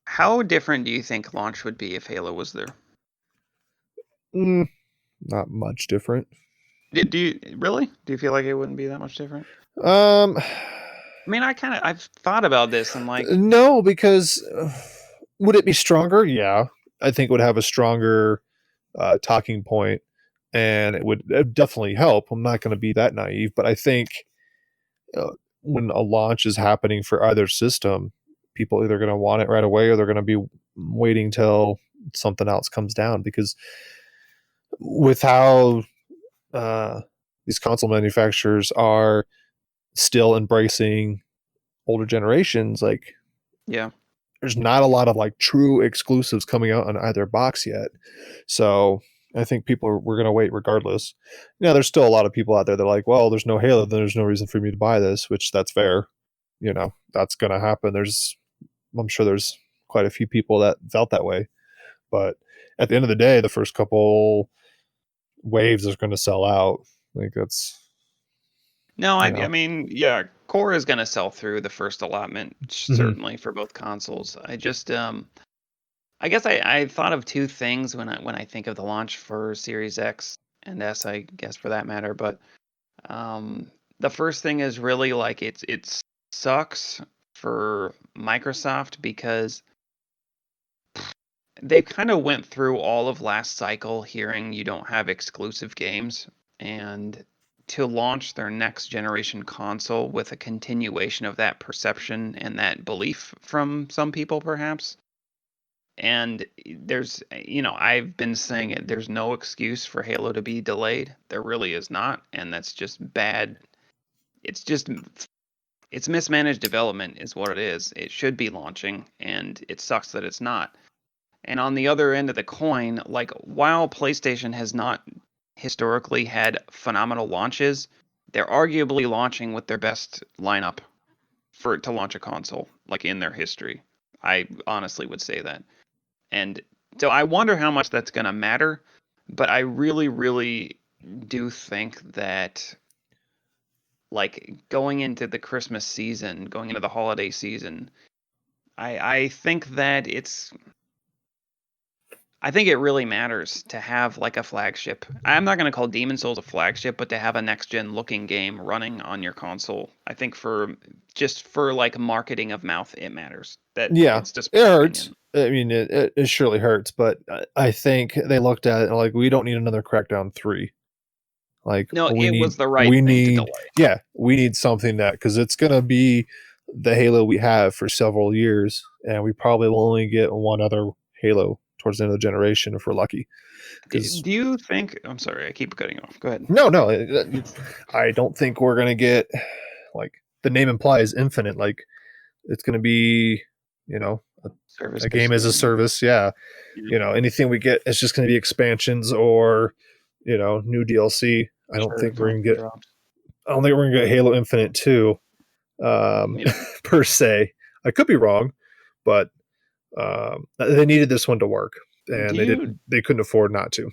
How different do you think launch would be if Halo was there? mm, not much different. Do you really? Do you feel like it wouldn't be that much different? Um, I mean, I've thought about this and like, no, because would it be stronger? Yeah, I think it would have a stronger talking point, and it'd definitely help. I'm not going to be that naive, but I think uh, when a launch is happening for either system, people are either going to want it right away or they're going to be waiting till something else comes down. Because with how uh, these console manufacturers are still embracing older generations, like yeah. there's not a lot of like true exclusives coming out on either box yet. So I think we're going to wait regardless. There's still a lot of people out there that are like, well, there's no Halo, then there's no reason for me to buy this, which that's fair. That's going to happen. I'm sure there's quite a few people that felt that way. But at the end of the day, the first couple waves are going to sell out. Like that's, No, you I know, mean, yeah, Core is going to sell through the first allotment, mhm. certainly for both consoles. I guess I thought of two things when I think of the launch for Series X and S, I guess for that matter. But um, the first thing is really like it sucks for Microsoft because they kind of went through all of last cycle hearing you don't have exclusive games, and to launch their next generation console with a continuation of that perception and that belief from some people perhaps. And I've been saying it, there's no excuse for Halo to be delayed. There really is not, and that's just bad. It's mismanaged development is what it is. It should be launching, and it sucks that it's not. And on the other end of the coin, like while PlayStation has not historically had phenomenal launches, they're arguably launching with their best lineup to launch a console, like in their history. I honestly would say that. And so I wonder how much that's going to matter. but I really, really do think that like going into the Christmas season, going into the holiday season, I think that I think it really matters to have like a flagship. I'm not going to call Demon Souls a flagship, but to have a next gen looking game running on your console, I think for like marketing of mouth, it matters. Yeah, It's just it my hurts. opinion. I mean, it surely hurts, but I think they looked at it like we don't need another Crackdown 3. Like No, it was the right thing to delay. we need something that because it's gonna be the Halo we have for several years, and we probably will only get one other Halo towards the end of the generation if we're lucky. Because Do you think? I'm sorry, I keep cutting off. Go ahead. no, I don't think we're gonna get like the name implies infinite. Like it's gonna be, you know, Service a game as a service. Yeah, Yeah. anything we get, it's just gonna be expansions or new DLC. I don't Sure, think we're gonna constant get. drops. I don't think we're gonna get Halo Infinite 2, Yeah. per se. I could be wrong, but they needed this one to work, Do and you they couldn't afford not to.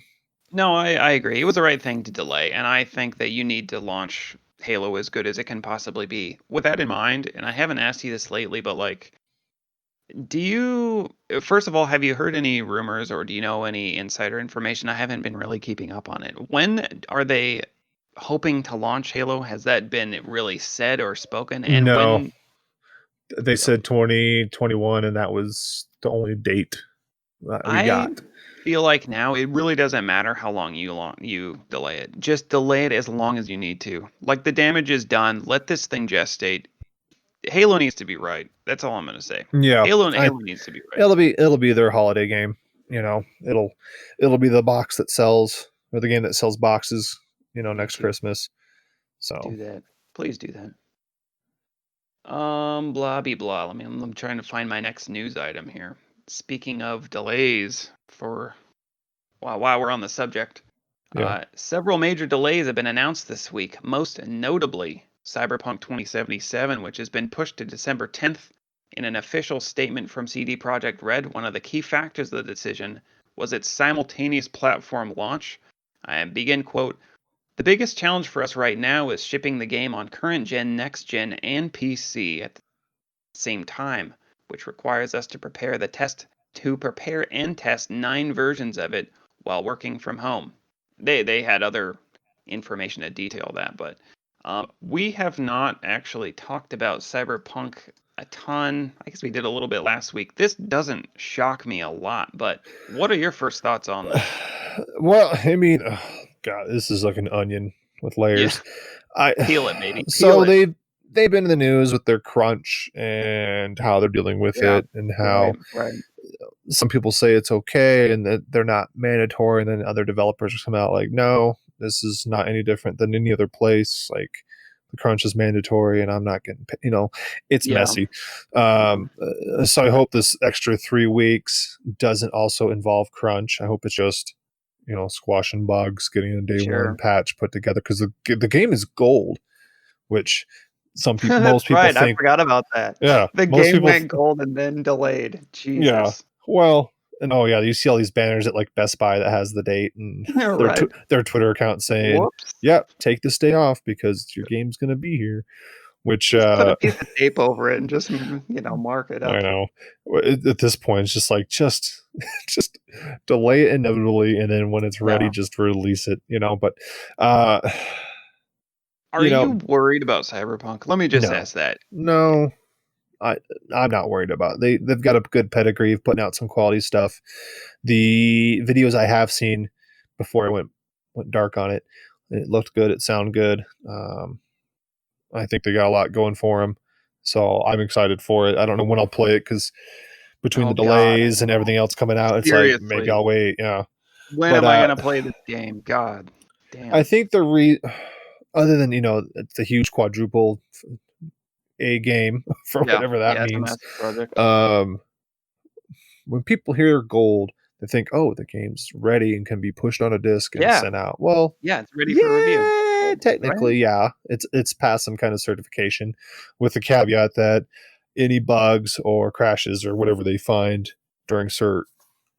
No, I agree. It was the right thing to delay, and I think that you need to launch Halo as good as it can possibly be. With that in mind, and I haven't asked you this lately, but like, do you, first of all, have you heard any rumors or do you know any insider information? I haven't been really keeping up on it. When are they hoping to launch Halo? Has that been really said or spoken? And No, when, they said 2021, and that was the only date we I got. feel like now it really doesn't matter how you delay it. Just delay it as long as you need to. Like the damage is done. Let this thing gestate. Halo needs to be right. That's all I'm gonna say. Yeah, Halo needs to be right. it'll be their holiday game. It'll be the box that sells, or the game that sells boxes. Next Thank you. Christmas. So Do that. Please do that. Blah blah blah. I'm trying to find my next news item here. Speaking of delays, while we're on the subject, yeah, several major delays have been announced this week. Most notably, Cyberpunk 2077, which has been pushed to December 10th. In an official statement from CD Projekt Red, one of the key factors of the decision was its simultaneous platform launch. I begin quote. The biggest challenge for us right now is shipping the game on current gen, next gen, and PC at the same time, which requires us to prepare and test 9 versions of it while working from home. They had other information to detail that, but we have not actually talked about Cyberpunk a ton. I guess we did a little bit last week. This doesn't shock me a lot, but what are your first thoughts on this? well, I mean, God, this is like an onion with Yeah, layers. I peel it, baby. Peel so it. they've been in the news with their crunch and how they're dealing with Yeah, it, and right, how right. some people say it's okay and that they're not mandatory, and then other developers come out like, no, this is not any different than any other place. Like the crunch is mandatory, and I'm not getting, it's Yeah. messy. Mhm. So I hope this extra 3 weeks doesn't also involve crunch. I hope it's just squashing bugs, getting a day one Sure. patch put together, because the game is gold, which That's most people right. I think. forgot about that. Yeah, The most game people. went gold and then delayed. Yeah. Jesus. Well, and oh yeah, you see all these banners at like Best Buy that has the date and Right. their Twitter account saying, Whoops. "Yep, take this day off because your game's gonna be here." Which Just put a piece of tape over it and just, mark it I up. know. At this point, it's just like just delay it inevitably, and then when it's ready, Yeah. just release it. But uh, Are you you know, worried about Cyberpunk? Let me just no, ask that. no, I'm not worried about it. They've got a good pedigree of putting out some quality stuff. The videos I have seen before I went dark on it, it looked good. It sounded good. I think they got a lot going for them, so I'm excited for it. I don't know when I'll play it because between Oh the God, I delays and know. everything else coming out, it's like maybe Seriously. I'll wait. Yeah, When but am I gonna play this game? God I damn. think other than it's a huge quadruple A game for Yeah. whatever that Yeah, it's a means. massive project. Um, when people hear gold, they think, oh, the game's ready and can be pushed on a disc and Yeah. sent out. Well, Yeah, it's ready for review. yeah, Right? technically, yeah, it's passed some kind of certification, with the caveat that any bugs or crashes or whatever they find during cert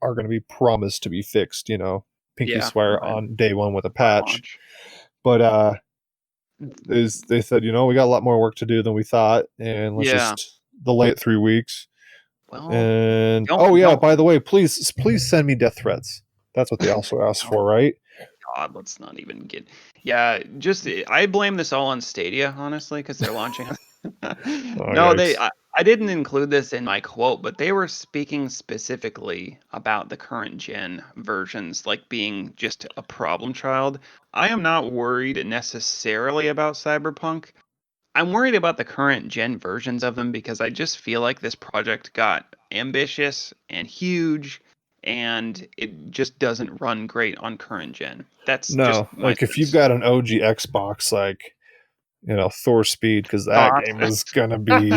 are going to be promised to be fixed. pinky Yeah, swear right. on day one with a By patch. launch. But they said, we got a lot more work to do than we thought, and let's Yeah. just delay it 3 weeks. Well, And don't by the way, please send me death threats. That's what they also asked for, right? God, let's not even get. Yeah, just I blame this all on Stadia, honestly, because they're launching. Oh, No, yikes. I didn't include this in my quote, but they were speaking specifically about the current gen versions, like being just a problem child. I am not worried necessarily about Cyberpunk. I'm worried about the current gen versions of them because I just feel like this project got ambitious and huge and it just doesn't run great on current gen. That's just No, my like if you've sense. got an OG Xbox, like Thor Speed, because that Thoughts, game is gonna be,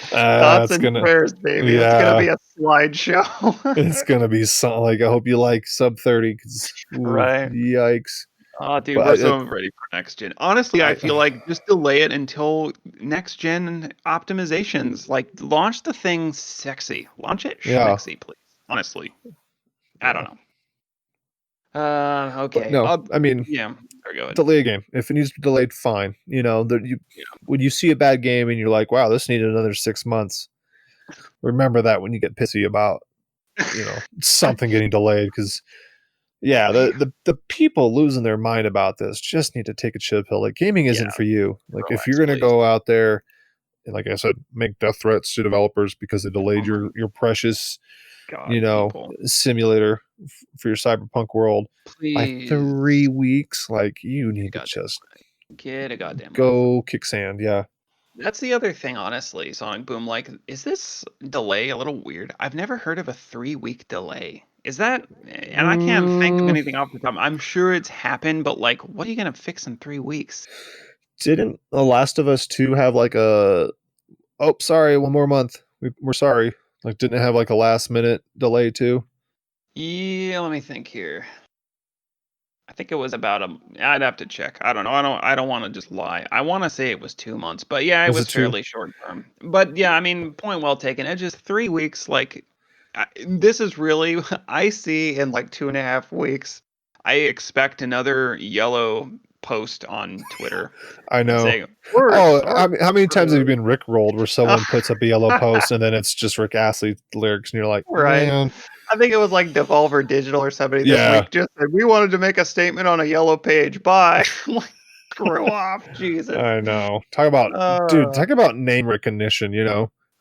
thoughts it's and gonna, prayers, baby. It's gonna yeah, be a slideshow. it's gonna be something. Like I hope you like sub 30, because Right. yikes. Oh, dude, we're But so ready for next gen. Honestly, I feel like just delay it until next gen optimizations. Like, launch the thing sexy. Launch it yeah, schmexy, please. Honestly, I don't yeah. know. But Okay. no, I mean, Yeah. Sorry, go ahead. delay a game if it needs to be delayed. Fine. Yeah. When you see a bad game and you're like, wow, this needed another 6 months. Remember that when you get pissy about something getting delayed, because yeah, the people losing their mind about this just need to take a chill pill. Like gaming Yeah. isn't for you. Like if you're Relax, gonna please. go out there and, like I said, make death threats to developers because they Oh delayed my your precious God, people. simulator for your cyberpunk world by Please 3 weeks, like you get a need to goddamn just life. Get a goddamn life. go kick sand. Yeah. That's the other thing, honestly, Sonic Boom. Like, is this delay a little weird? I've never heard of a 3 week delay. Is that, and I can't think of Mm, anything off the top. I'm sure it's happened, but like, what are you gonna fix in 3 weeks? didn't The Last of Us 2 have like oh, sorry, one more month. We're sorry. Like, didn't it have like a last minute delay too? Yeah, let me think here. I think it was about a. I'd have to check. I don't know. I don't want to just lie. I want to say it was 2 months, but yeah, it Was was it two? fairly short term. But yeah, I mean, point well taken. It's just 3 weeks. Like, this is really. I see in like 2.5 weeks. I expect another yellow post on Twitter I and know. saying we're Oh, sorry how many times have you for been Rick rolled where someone puts up a yellow the. post and then it's just Rick Astley lyrics and you're like, Right. man, I think it was like Devolver Digital or somebody this yeah, week just said we wanted to make a statement on a yellow page. Bye. I'm like, screw off, Jesus. I know. Talk about name recognition,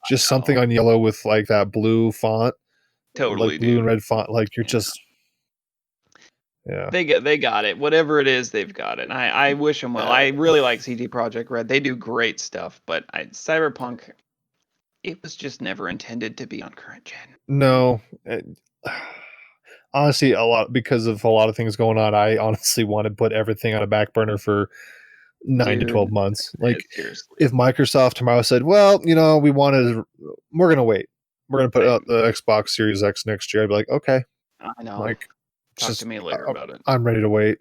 just something No, on yellow with like that blue font, like totally, blue and dude. red font, like you're Yeah. just, yeah. They got it. Whatever it is, they've got it. And I wish them well. Uh, I really like CD Projekt Red. They do great stuff, but Cyberpunk, it was just never intended to be on current gen. no. Honestly, because of a lot of things going on, I honestly want to put everything on a back burner for 9 to 12 Dude, months. Like seriously. if Microsoft tomorrow said, "Well, we're gonna wait. We're gonna put out Same. the Xbox Series X next year," I'd be like, "Okay, I know. like, Talk to just me later about it. I'm ready to wait."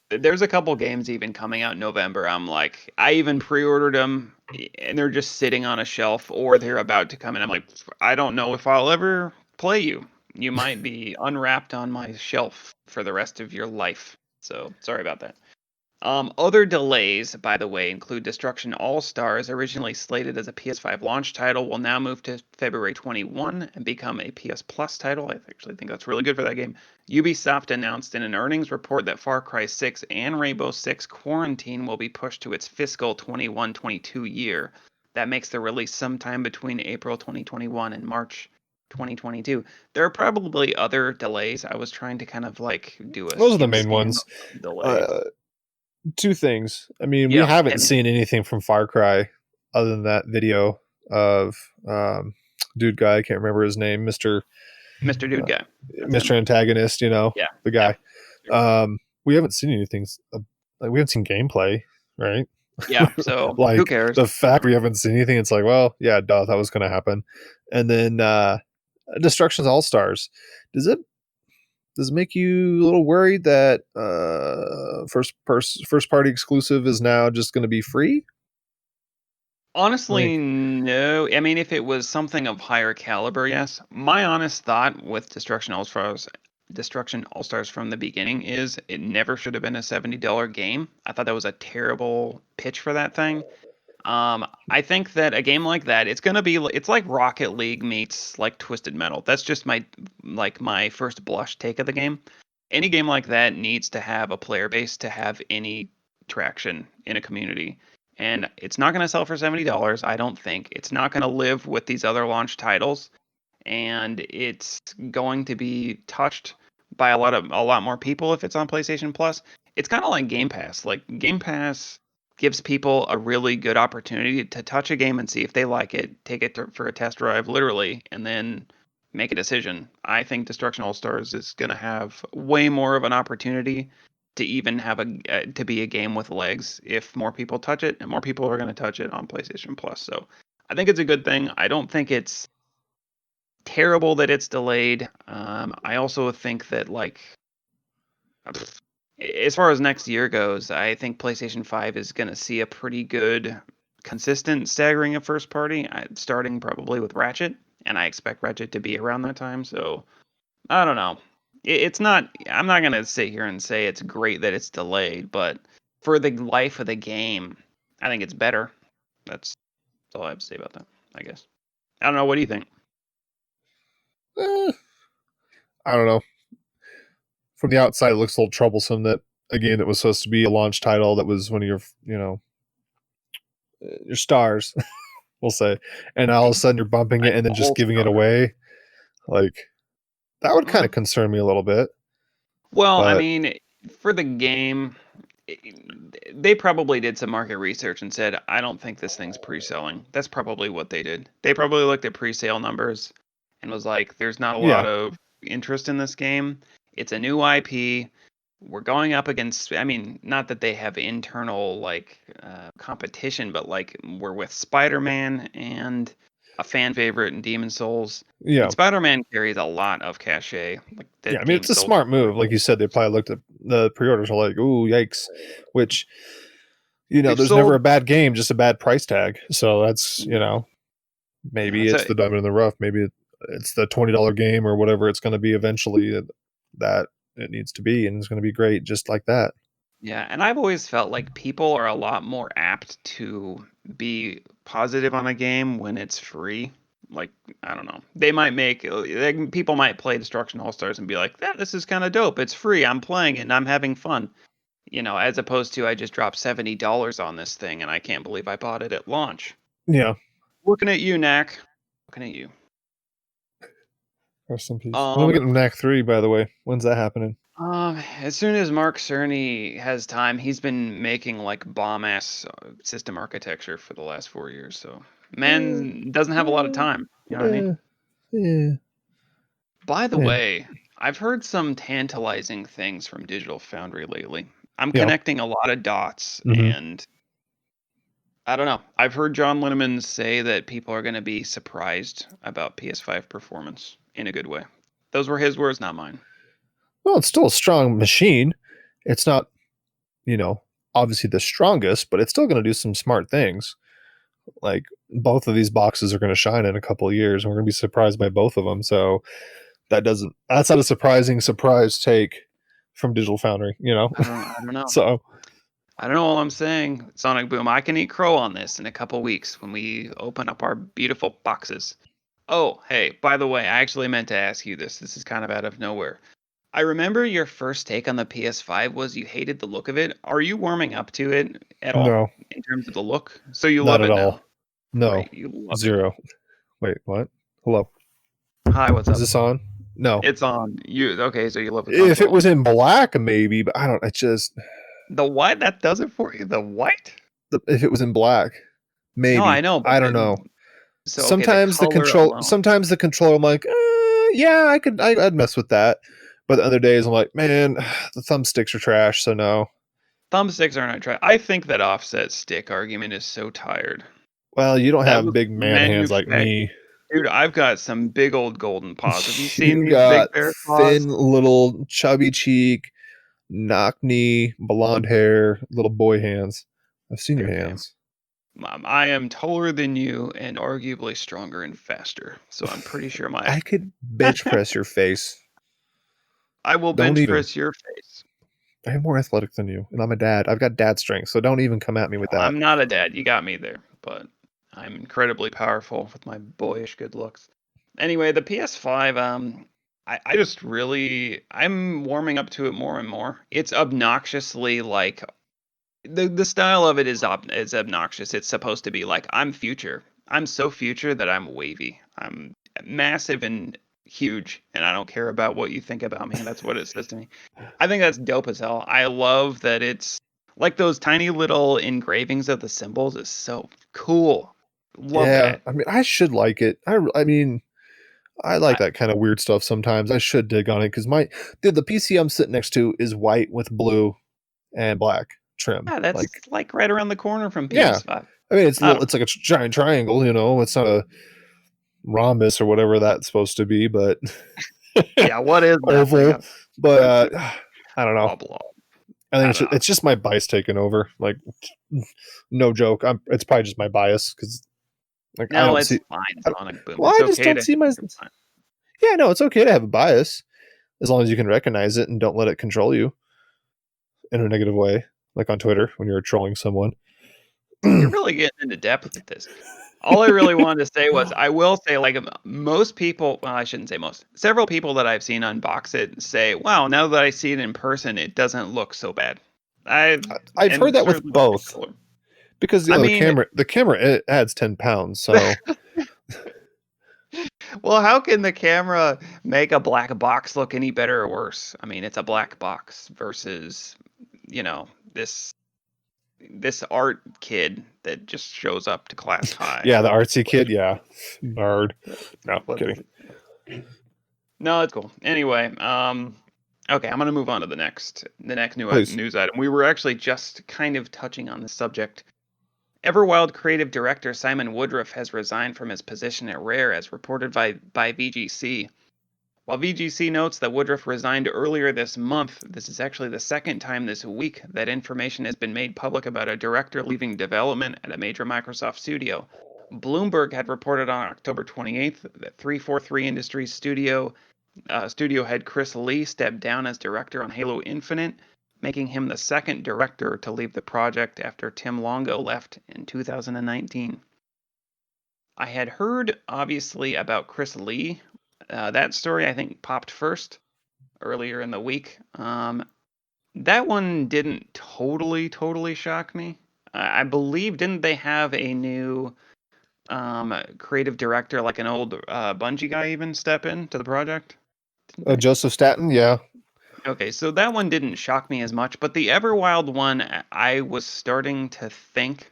There's a couple games even coming out in November. I'm like, I even pre-ordered them, and they're just sitting on a shelf, or they're about to come in. I'm like, I don't know if I'll ever play you. You might be unwrapped on my shelf for the rest of your life. So sorry about that. Other delays, by the way, include Destruction All Stars, originally slated as a PS5 launch title, will now move to February 21 and become a PS Plus title. I actually think that's really good for that game. Ubisoft announced in an earnings report that Far Cry 6 and Rainbow Six Quarantine will be pushed to its fiscal 21-22 year. That makes the release sometime between April 2021 and March 2022. There are probably other delays. I was trying to kind of like do a Those are the skim main scan ones. of delays. Uh, Two things. I mean, we Yeah, haven't and seen anything from Far Cry other than that video of dude guy. I can't remember his name, Mr. Dude uh, Guy. That's him. Mr. Antagonist. Yeah. The Yeah. guy. We haven't seen anything. Like we haven't seen gameplay, right? Yeah. So who Like cares? the fact we haven't seen anything, it's like, well, yeah, duh, that was going to happen. And then Destruction's All Stars. Does it make you a little worried that first party exclusive is now just going to be free? Honestly, Like, no. I mean, if it was something of higher caliber, yes. My honest thought with Destruction All Stars, Destruction All Stars from the beginning is it never should have been a $70 game. I thought that was a terrible pitch for that thing. I think that a game like that, it's like Rocket League meets like Twisted Metal. That's just my first blush take of the game. Any game like that needs to have a player base to have any traction in a community. And it's not going to sell for $70, I don't think. It's not going to live with these other launch titles, and it's going to be touched by a lot more people if it's on PlayStation Plus. It's kind of like Game Pass. Like Game Pass gives people a really good opportunity to touch a game and see if they like it, take it for a test drive, literally, and then make a decision. I think Destruction All Stars is going to have way more of an opportunity to even have to be a game with legs if more people touch it, and more people are going to touch it on PlayStation Plus. So I think it's a good thing. I don't think it's terrible that it's delayed. I also think that as far as next year goes, I think PlayStation 5 is going to see a pretty good, consistent staggering of first party, starting probably with Ratchet, and I expect Ratchet to be around that time. So I don't know. It's not. I'm not going to sit here and say it's great that it's delayed, but for the life of the game, I think it's better. That's all I have to say about that, I guess. I don't know. What do you think? Eh, I don't know. From the outside, it looks a little troublesome that a game that was supposed to be a launch title that was one of your, your stars, we'll say, and all of a sudden you're bumping it and then just giving it away. Like, that would kind of concern me a little bit. Well, I But mean, for the game, they probably did some market research and said, I don't think this thing's pre-selling. That's probably what they did. They probably looked at pre-sale numbers and was like, there's not a lot yeah, of interest in this game. It's a new IP. We're going up against, I mean, not that they have internal competition, but like we're with Spider-Man and a fan favorite in Demon Souls. yeah, And Spider-Man carries a lot of cachet. Like yeah. I that mean, game it's a sold smart for move. Like you said, they probably looked at the pre-orders are like, ooh, yikes. Which, they've there's never sold. a bad game, just a bad price tag. So that's, maybe That's it's a the diamond in the rough. Maybe it's the $20 game or whatever it's going to be eventually that it needs to be, and it's going to be great just like that. Yeah, and I've always felt like people are a lot more apt to be positive on a game when it's free. Like, I don't know. People might play Destruction All Stars and be like, "Yeah, this is kind of dope. It's free. I'm playing it and I'm having fun." As opposed to I just dropped $70 on this thing and I can't believe I bought it at launch. Yeah. Looking at you, Knack. Looking at you. Rest in peace. When are we Um, getting Knack 3, by the way? When's that happening? as soon as Mark Cerny has time, he's been making like bomb ass system architecture for the last 4 years. So Eh, man doesn't have a lot of eh, time. You know what I mean? eh, eh, By the eh. way, I've heard some tantalizing things from Digital Foundry lately. I'm Yeah. connecting a lot of dots, Mm-hmm. and I don't know. I've heard John Linneman say that people are going to be surprised about PS5 performance in a good way. Those were his words, not mine. Well, it's still a strong machine. It's not, you know, obviously the strongest, but it's still going to do some smart things. Like both of these boxes are going to shine in a couple of years, and we're going to be surprised by both of them. So that's not a surprising surprise take from Digital Foundry, I don't know. So I don't know all I'm saying. Sonic Boom, I can eat crow on this in a couple weeks when we open up our beautiful boxes. Oh, hey, by the way, I actually meant to ask you this. This is kind of out of nowhere. I remember your first take on the PS5 was you hated the look of it. Are you warming up to it at all no, in terms of the look? So you not love at it all. now. No, Great, you love it. zero. Wait, what? Hello, Hi, what's is up? this on? No. It's on. You okay, so you love the If it console. was in black, maybe, but I don't. It just The white that does it for you. The white? if it was in black, No, I maybe. know, but I don't know. the Sometimes the color control. alone. Sometimes the control. I'm like, yeah, I could. I'd mess with that. But the other days, I'm like, man, the thumbsticks are trash. So no. Thumbsticks are not try. I think that offset stick argument is so tired. Well, you don't That have was big man hands like manufactured. me. Dude, I've got some big old golden paws. Have you seen You these big got bear paws? thin little chubby cheek, knock knee, blonde hair, little boy hands. I've seen your Okay. hands. I am taller than you and arguably stronger and faster. So I'm pretty sure my I could bench press your face. I will Don't bench even. press your face. I'm more athletic than you, and I'm a dad. I've got dad strength, so don't even come at me with that. I'm not a dad. You got me there, but I'm incredibly powerful with my boyish good looks. Anyway, the PS5, I just really, I'm warming up to it more and more. It's obnoxiously like the style of it is obnoxious. It's supposed to be like I'm future. I'm so future that I'm wavy. I'm massive and huge, and I don't care about what you think about me. That's what it says to me. I think that's dope as hell. I love that it's like those tiny little engravings of the symbols is so cool. Love Yeah, that. I mean, I should like it. I mean, I like I, that kind of weird stuff sometimes. I should dig on it because the PC I'm sitting next to is white with blue and black trim. yeah, that's Like, like right around the corner from yeah, PS5. I mean, it's I don't it's like a giant triangle. It's not a rhombus or whatever that's supposed to be, but Yeah, what is that thing? oval. But I don't know. Blah blah. I think I it's don't just, know. it's just my bias taking over. Like, no joke. It's probably just my bias because like I No, don't it's see. fine, I don't, Sonic Boom. well, It's I just okay don't to see my. you're fine. Yeah, no, it's okay to have a bias as long as you can recognize it and don't let it control you in a negative way, like on Twitter when you're trolling someone. You're really getting into depth with this. All I really wanted to say was I will say like most people, well, I shouldn't say most. Several people that I've seen unbox it say, "Wow, now that I see it in person, it doesn't look so bad." I I've heard and that with certainly the both color. because I mean, the camera it adds 10 pounds. So well, how can the camera make a black box look any better or worse? I mean, it's a black box versus, you know, this art kid that just shows up to class high. yeah, the artsy kid, yeah, nerd. No, What kidding. is it? No, it's cool. Anyway, okay, I'm gonna move on to the next Please. news item. We were actually just kind of touching on this subject. Everwild creative director Simon Woodruff has resigned from his position at Rare, as reported by VGC. While VGC notes that Woodruff resigned earlier this month, this is actually the second time this week that information has been made public about a director leaving development at a major Microsoft studio. Bloomberg had reported on October 28th that 343 Industries studio head Chris Lee stepped down as director on Halo Infinite, making him the second director to leave the project after Tim Longo left in 2019. I had heard, obviously, about Chris Lee. That story, I think, popped first earlier in the week. That one didn't totally shock me. I believe, didn't they have a new creative director, like an old Bungie guy, even step into the project? Didn't they? Joseph Staten, yeah. Okay, so that one didn't shock me as much, but the Everwild one, I was starting to think.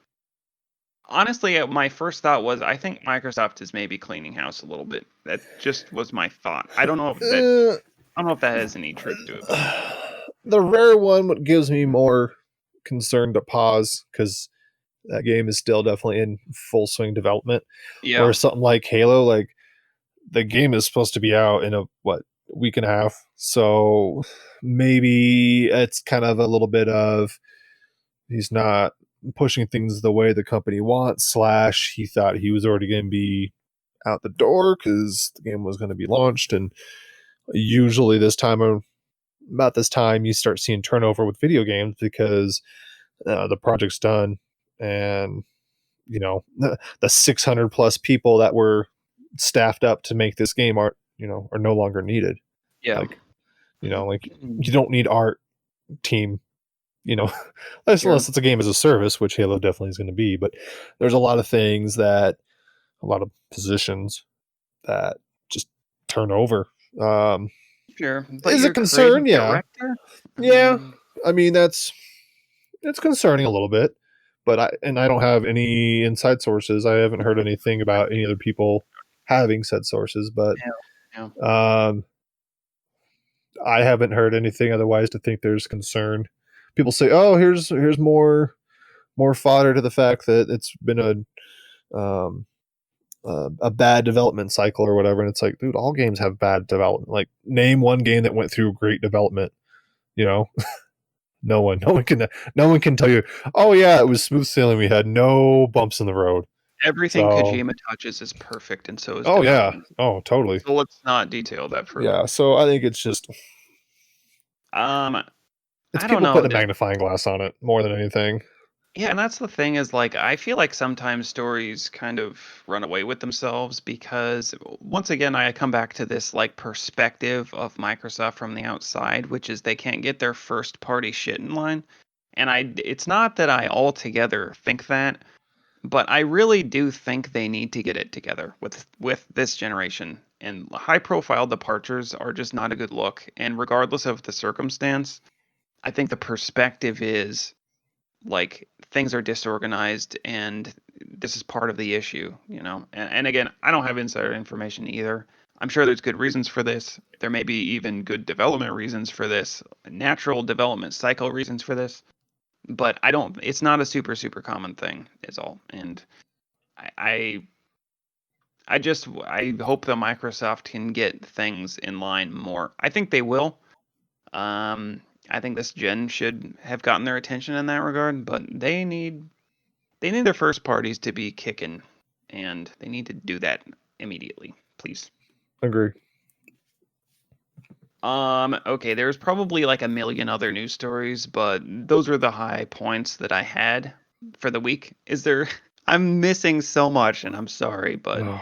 Honestly, my first thought was I think Microsoft is maybe cleaning house a little bit. That just was my thought. I don't know if that Uh, I don't know if that has any truth to it, but the Rare one what gives me more concern to pause because that game is still definitely in full swing development. Where yeah, something like Halo, like the game is supposed to be out in a week and a half, so maybe it's kind of a little bit of he's not pushing things the way the company wants. Slash, he thought he was already going to be out the door because the game was going to be launched, and usually about this time you start seeing turnover with video games because the project's done and the 600 plus people that were staffed up to make this game are no longer needed. yeah. Like, like you don't need art team, you know, Sure. unless it's a game as a service, which Halo definitely is going to be. But there's a lot of things a lot of positions that just turn over. Sure. But Is a you're concern, creative yeah. director? I Yeah. mean, I mean, it's concerning a little bit, but I don't have any inside sources. I haven't heard anything about any other people having said sources, but yeah, yeah. um, I haven't heard anything otherwise to think there's concern. People say, "Oh, here's more fodder to the fact that it's been a bad development cycle or whatever." And it's like, dude, all games have bad development. Like, name one game that went through great development. You know, no one can tell you, oh yeah, it was smooth sailing. We had no bumps in the road. Everything So, Kojima touches is perfect, and so is oh yeah, development. oh totally, So let's not detail that further. yeah. So I think it's just It's I don't people know. putting a magnifying glass on it more than anything. Yeah, and that's the thing is like I feel like sometimes stories kind of run away with themselves because once again I come back to this like perspective of Microsoft from the outside, which is they can't get their first party shit in line. And it's not that I altogether think that, but I really do think they need to get it together with this generation. And high profile departures are just not a good look. And regardless of the circumstance, I think the perspective is like things are disorganized and this is part of the issue, you know. And again, I don't have insider information either. I'm sure there's good reasons for this. There may be even good development reasons for this, natural development cycle reasons for this, but I don't, it's not a super common thing is all. And I I, I hope that Microsoft can get things in line more. I think they will. Um, I think this gen should have gotten their attention in that regard, but they need their first parties to be kicking, and they need to do that immediately, please. Agree. Okay, there's probably like a million other news stories, but those are the high points that I had for the week. Is there I'm missing so much and I'm sorry, but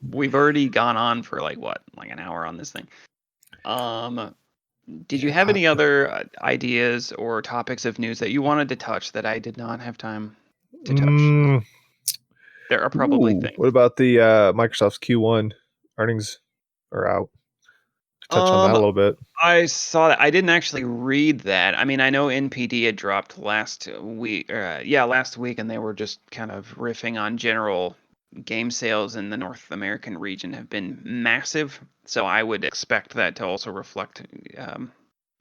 we've already gone on for like what, like an hour on this thing. Um, did you have any other ideas or topics of news that you wanted to touch that I did not have time to touch? There are probably things. What about the Microsoft's Q1 earnings are out? Touch on that a little bit. I saw that. I didn't actually read that. I mean, I know NPD had dropped last week. Last week, and they were just kind of riffing on general game sales in the North American region have been massive. So I would expect that to also reflect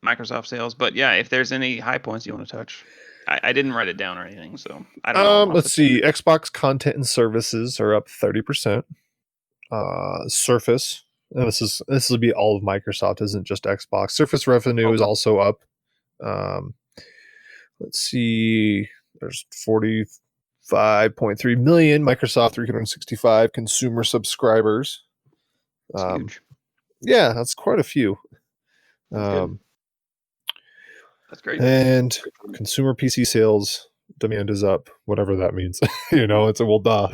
Microsoft sales. But yeah, if there's any high points you want to touch, I didn't write it down or anything, so I don't know. Let's see. Xbox content and services are up 30%. Surface. And this will be all of Microsoft, isn't just Xbox. Surface revenue is also up. Let's see. There's 45.3 million. Microsoft 365 consumer subscribers. That's huge. Yeah, that's quite a few. That's great. And consumer PC sales demand is up, whatever that means. It's a well, duh.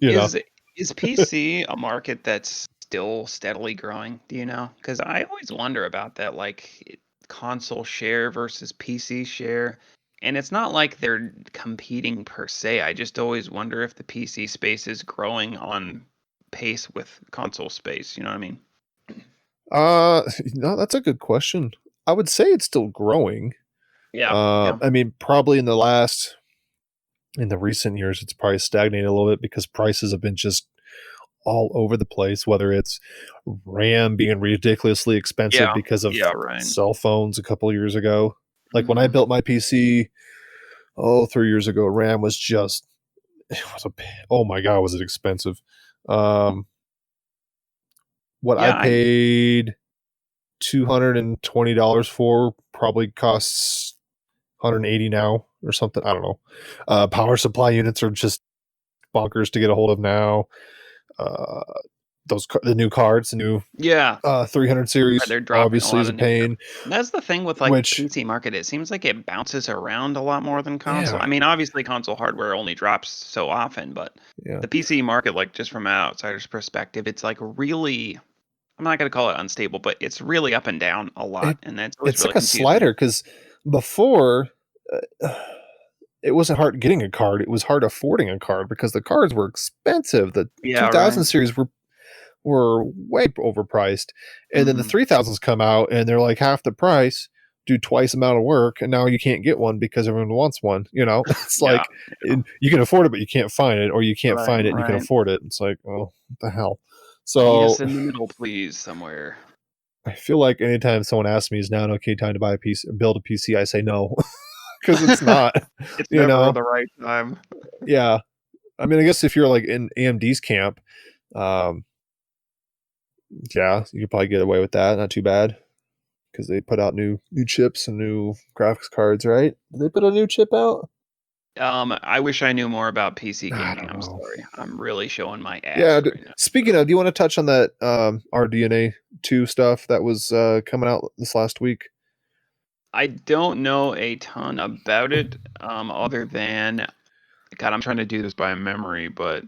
Is PC a market that's still steadily growing? Do you know? Because I always wonder about that, like console share versus PC share. And it's not like they're competing per se. I just always wonder if the PC space is growing on pace with console space. You know what I mean? No, that's a good question. I would say it's still growing. Yeah. I mean, probably in the recent years, it's probably stagnated a little bit because prices have been just all over the place, whether it's RAM being ridiculously expensive because of cell phones a couple years ago. Like when I built my PC, 3 years ago, RAM was just, oh my God, was it expensive. What I paid $220 for probably costs $180 now or something. I don't know. Power supply units are just bonkers to get a hold of now. The new cards, the new 300 series, they're dropping obviously is a pain. That's the thing with like PC market. It seems like it bounces around a lot more than console. Yeah. I mean, obviously console hardware only drops so often, but the PC market, like just from an outsider's perspective, it's like really, I'm not going to call it unstable, but it's really up and down a lot. And it's really like a slider because before it wasn't hard getting a card. It was hard affording a card because the cards were expensive. The 2000 series were way overpriced. And then the 3000s come out and they're like half the price, do twice the amount of work, and now you can't get one because everyone wants one. It's like you can afford it, but you can't find it, or you can't find it and you can afford it. It's like, oh, what the hell? So meet us in the middle, please, somewhere. I feel like anytime someone asks me, is now an okay time to buy a PC, build a PC, I say no. Because it's not. It's never the right time. Yeah. I mean, I guess if you're like in AMD's camp, you could probably get away with that. Not too bad. Because they put out new chips and new graphics cards, right? Did they put a new chip out? I wish I knew more about PC gaming. I'm sorry. I'm really showing my ass. Yeah. Right now. Speaking of, do you want to touch on that RDNA 2 stuff that was coming out this last week? I don't know a ton about it, other than, God, I'm trying to do this by memory, but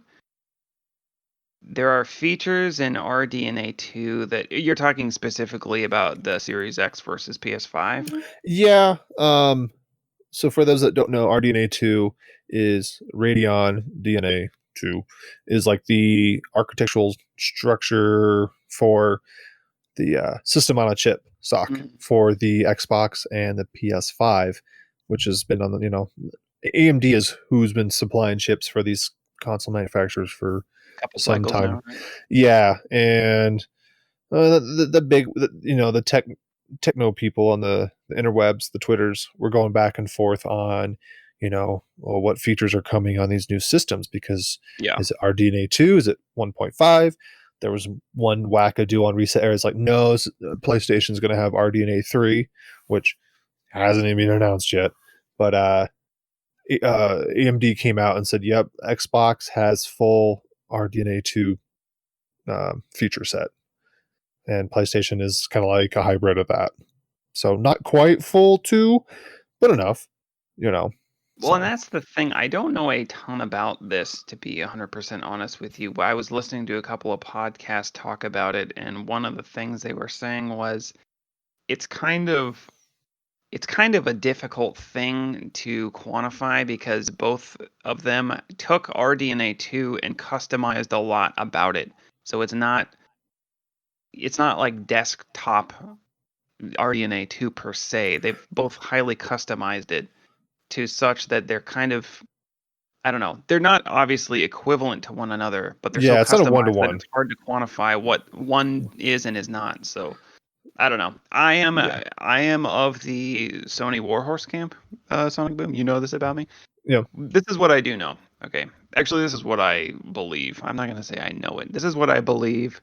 there are features in RDNA 2 that you're talking specifically about the Series X versus PS5. Yeah. So for those that don't know, RDNA2 is Radeon DNA 2 is like the architectural structure for the system on a chip SoC Mhm. for the Xbox and the PS5, which has been on the AMD is who's been supplying chips for these console manufacturers for Couple some cycles time. now, right? Yeah, and the big the techno people on the interwebs, the Twitters, were going back and forth on well, what features are coming on these new systems, because Yeah. is it RDNA 2, is it 1.5? There was one wackadoo on Reset Air. It's like, no, PlayStation's going to have RDNA 3, which hasn't even been announced yet. But AMD came out and said, yep, Xbox has full RDNA 2 feature set, and PlayStation is kind of like a hybrid of that. So not quite full 2, but enough, you know. Well, and So that's the thing. I don't know a ton about this, to be 100% honest with you. I was listening to a couple of podcasts talk about it, and one of the things they were saying was it's kind of it's kind of a difficult thing to quantify because both of them took RDNA 2 and customized a lot about it. So it's not like desktop RDNA 2 per se. They've both highly customized it to such that they're kind of, I don't know. They're not obviously equivalent to one another, but they're so yeah, it's not a one to customized that one. it's hard to quantify what one is and is not. So I don't know. Yeah, I am of the Sony Warhorse camp, Sonic Boom. You know this about me. yeah. This is what I do know. Okay. Actually, this is what I believe. I'm not gonna say I know it. This is what I believe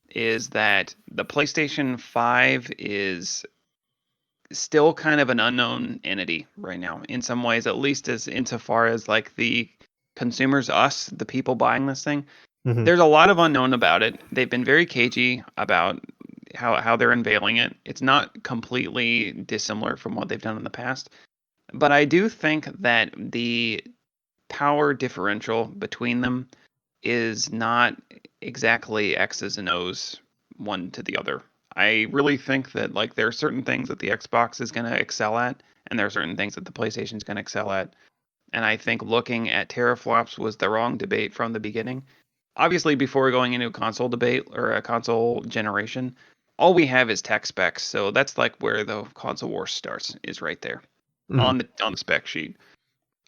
is that the PlayStation 5 is still kind of an unknown entity right now in some ways, at least as insofar as like the consumers, us, the people buying this thing. Hmm. There's a lot of unknown about it. They've been very cagey about how they're unveiling it. It's not completely dissimilar from what they've done in the past, but I do think that the power differential between them is not exactly X's and O's one to the other. I really think that like there are certain things that the Xbox is going to excel at, and there are certain things that the PlayStation is going to excel at. And I think looking at teraflops was the wrong debate from the beginning. Obviously, before going into a console debate or a console generation, all we have is tech specs. So that's like where the console war starts, is right there Hmm. on the spec sheet.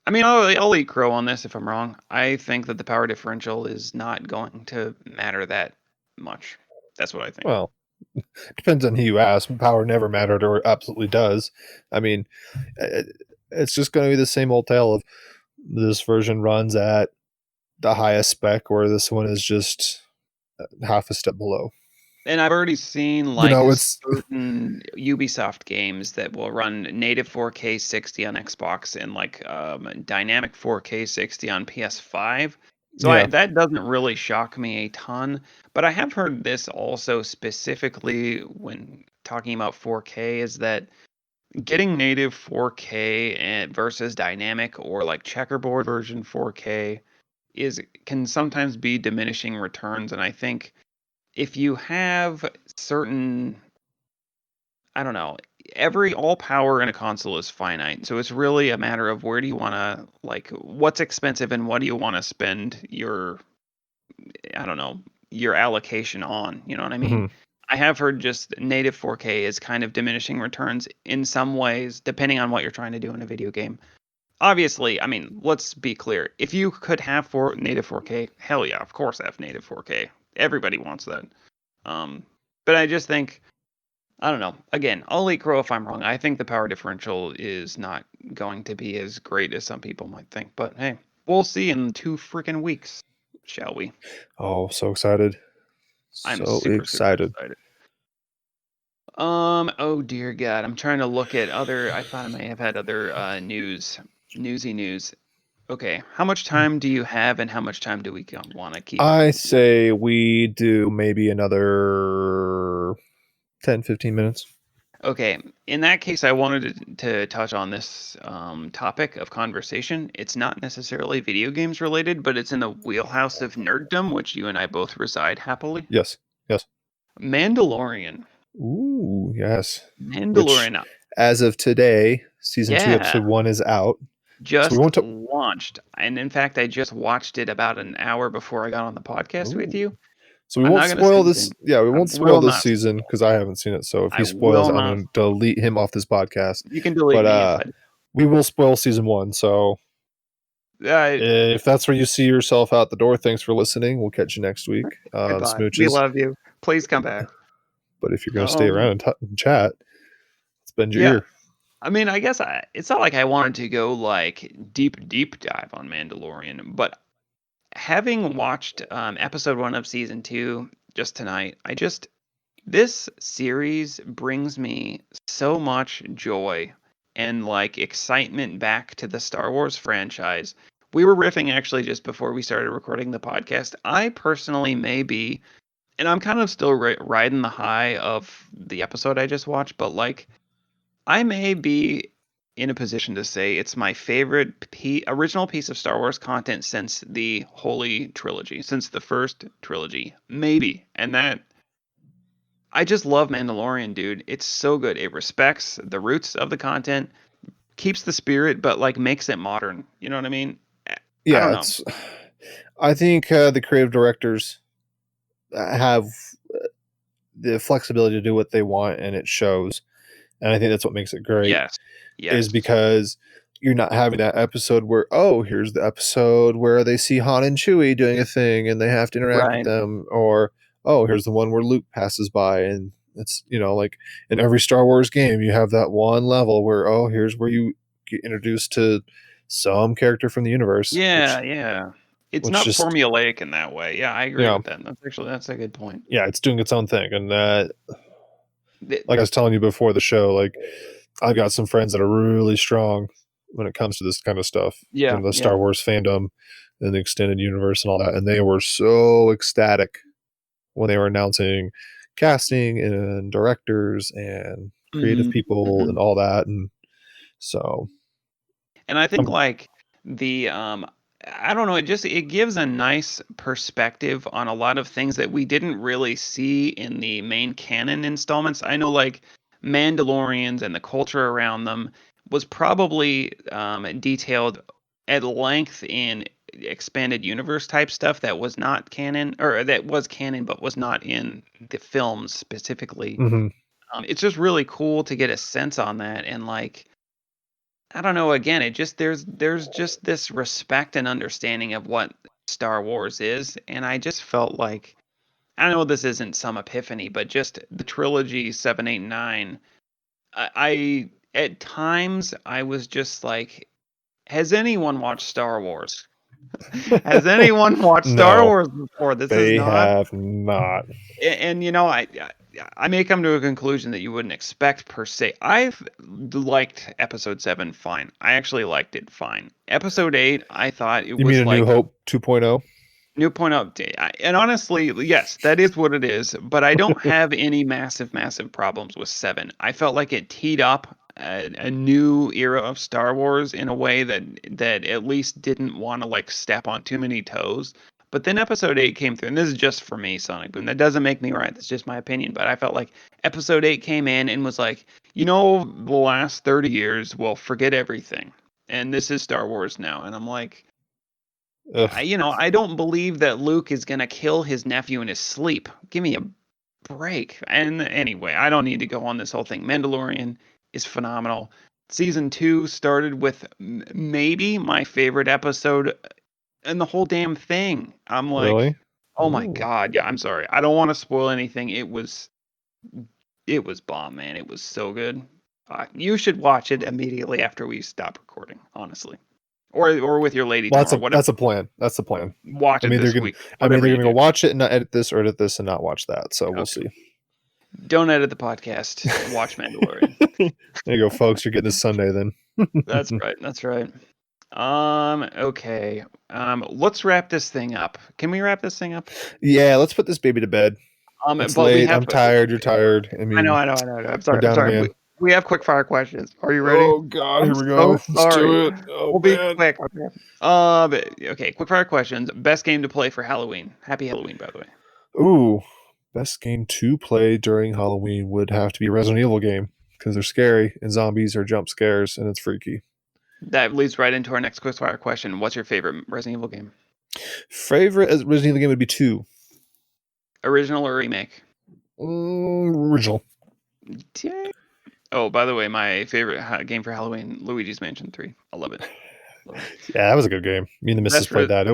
I mean, I'll eat crow on this if I'm wrong. I think that the power differential is not going to matter that much. That's what I think. Well, depends on who you ask. Power never mattered, or absolutely does. I mean, it's just going to be the same old tale of this version runs at the highest spec, or this one is just half a step below. And I've already seen You like know, it's certain Ubisoft games that will run native 4K 60 on Xbox and like dynamic 4K 60 on PS5. So yeah. that doesn't really shock me a ton. But I have heard this also specifically when talking about 4K is that getting native 4K versus dynamic or like checkerboard version 4K is can sometimes be diminishing returns, and I think if you have certain, I don't know, every all power in a console is finite. So it's really a matter of where do you want to like what's expensive and what do you want to spend your, I don't know, your allocation on, you know what I mean? Hmm. I have heard just native 4K is kind of diminishing returns in some ways depending on what you're trying to do in a video game. Obviously, I mean, let's be clear. If you could have native 4K, hell yeah, of course have native 4K. Everybody wants that. Um, but I just think, I don't know. Again, I'll eat crow if I'm wrong. I think the power differential is not going to be as great as some people might think. But hey, we'll see in 2 freaking weeks, shall we? Oh, so excited. I'm So super, super excited. excited. Oh dear God, I'm trying to look at other. I thought I may have had other newsy news. Okay, how much time do you have, and how much time do we want to keep? I say we do maybe another 10, 15 minutes. Okay, in that case, I wanted to touch on this topic of conversation. It's not necessarily video games related, but it's in the wheelhouse of nerddom, which you and I both reside happily. Yes. Yes. Mandalorian. Ooh, yes. Which, Mandalorian. as of today, season 2, Yeah, episode 1 is out. So we just won't talk. launched. And in fact, I just watched it about an hour before I got on the podcast with Ooh. you. So we I'm won't not going to say spoil this. anything. Yeah, we I won't spoil will this not. season because I haven't seen it. So if I he spoils, will I'm not. going to delete him off this podcast. You can delete But me if I. we will spoil season 1. So if that's where you see yourself out the door, thanks for listening. We'll catch you next week. Goodbye. We Smooches. love you. Please come back. But if you're going to stay around and chat, spend your Yeah. ear. I mean, I guess it's not like I wanted to go like deep dive on Mandalorian, but having watched episode 1 of season 2 just tonight, this series brings me so much joy and like excitement back to the Star Wars franchise. We were riffing actually just before we started recording the podcast. I personally may be, and I'm kind of still riding the high of the episode I just watched, but like I may be in a position to say it's my favorite original piece of Star Wars content since the Holy Trilogy, since the first trilogy, maybe. And that I just love Mandalorian, dude. It's so good. It respects the roots of the content, keeps the spirit, but like makes it modern. You know what I mean? I don't Yeah, know. I think the creative directors have the flexibility to do what they want, and it shows. And I think that's what makes it great. Yes. Is because you're not having that episode where, oh, here's the episode where they see Han and Chewie doing a thing and they have to interact with Right. them, or oh, here's the one where Luke passes by, and it's, like in every Star Wars game you have that one level where, oh, here's where you get introduced to some character from the universe. Yeah, yeah. It's Which not just, formulaic in that way. Yeah, I agree with that. That's a good point. yeah, it's doing its own thing. And Th- like I was telling you before the show, like I've got some friends that are really strong when it comes to this kind of stuff. Yeah, The Star Wars fandom and the extended universe and all that. And they were so ecstatic when they were announcing casting and directors and creative people and all that. And so, and I think like the I don't know, it gives a nice perspective on a lot of things that we didn't really see in the main canon installments. I know like Mandalorians and the culture around them was probably detailed at length in expanded universe type stuff that was not canon, or that was canon but was not in the films specifically. It's just really cool to get a sense on that, and like I don't know, again, it just there's just this respect and understanding of what Star Wars is, and I just felt like I know this isn't some epiphany, but just the trilogy 7, 8, 9, I at times I was just like, has anyone watched Star Wars? Has anyone watched Star no, Wars before? This is they not. have not. And I may come to a conclusion that you wouldn't expect per se. I've liked episode 7 fine. I actually liked it fine. Episode 8, I thought it You was mean a like New Hope 2.0? new point update. And honestly, yes, that is what it is. But I don't have any massive problems with 7. I felt like it teed up a new era of Star Wars in a way that at least didn't want to like step on too many toes. But then episode 8 came through, and this is just for me, Sonic Boom. That doesn't make me right. That's just my opinion. But I felt like episode 8 came in and was like, the last 30 years, well, forget everything. And this is Star Wars now. And I'm like, I don't believe that Luke is going to kill his nephew in his sleep. Give me a break. And anyway, I don't need to go on this whole thing. Mandalorian is phenomenal. Season 2 started with maybe my favorite episode in the whole damn thing. I'm like, Really? oh my God. Yeah, I'm sorry. I don't want to spoil anything. It was bomb, man. It was so good. You should watch it immediately after we stop recording, honestly. Or with your lady tomorrow. That's a plan. That's the plan. Watch it this week. I'm either going to go watch it and not edit this, or edit this and not watch that. So we'll see. Don't edit the podcast. Watch Mandalorian. There you go, folks. You're getting this Sunday then. That's right. That's right. Okay. Let's wrap this thing up. Can we wrap this thing up? Yeah, let's put this baby to bed. It's But we late. have. I'm tired. You're tired. I I know. mean, I'm we're sorry. I'm down a sorry. man. We have quick fire questions. Are you ready? Oh God, I'm here we so go. Let's sorry. do it. Oh We'll be man. quick. Okay. Okay. Quick fire questions. Best game to play for Halloween. Happy Halloween, by the way. Ooh, best game to play during Halloween would have to be a Resident Evil game because they're scary and zombies are jump scares and it's freaky. That leads right into our next quick fire question. What's your favorite Resident Evil game? Favorite Resident Evil game would be 2. Original or remake? Original. Dang. Oh, by the way, my favorite game for Halloween, Luigi's Mansion 3. I love it. Yeah, that was a good game. Me and the missus Best played that. That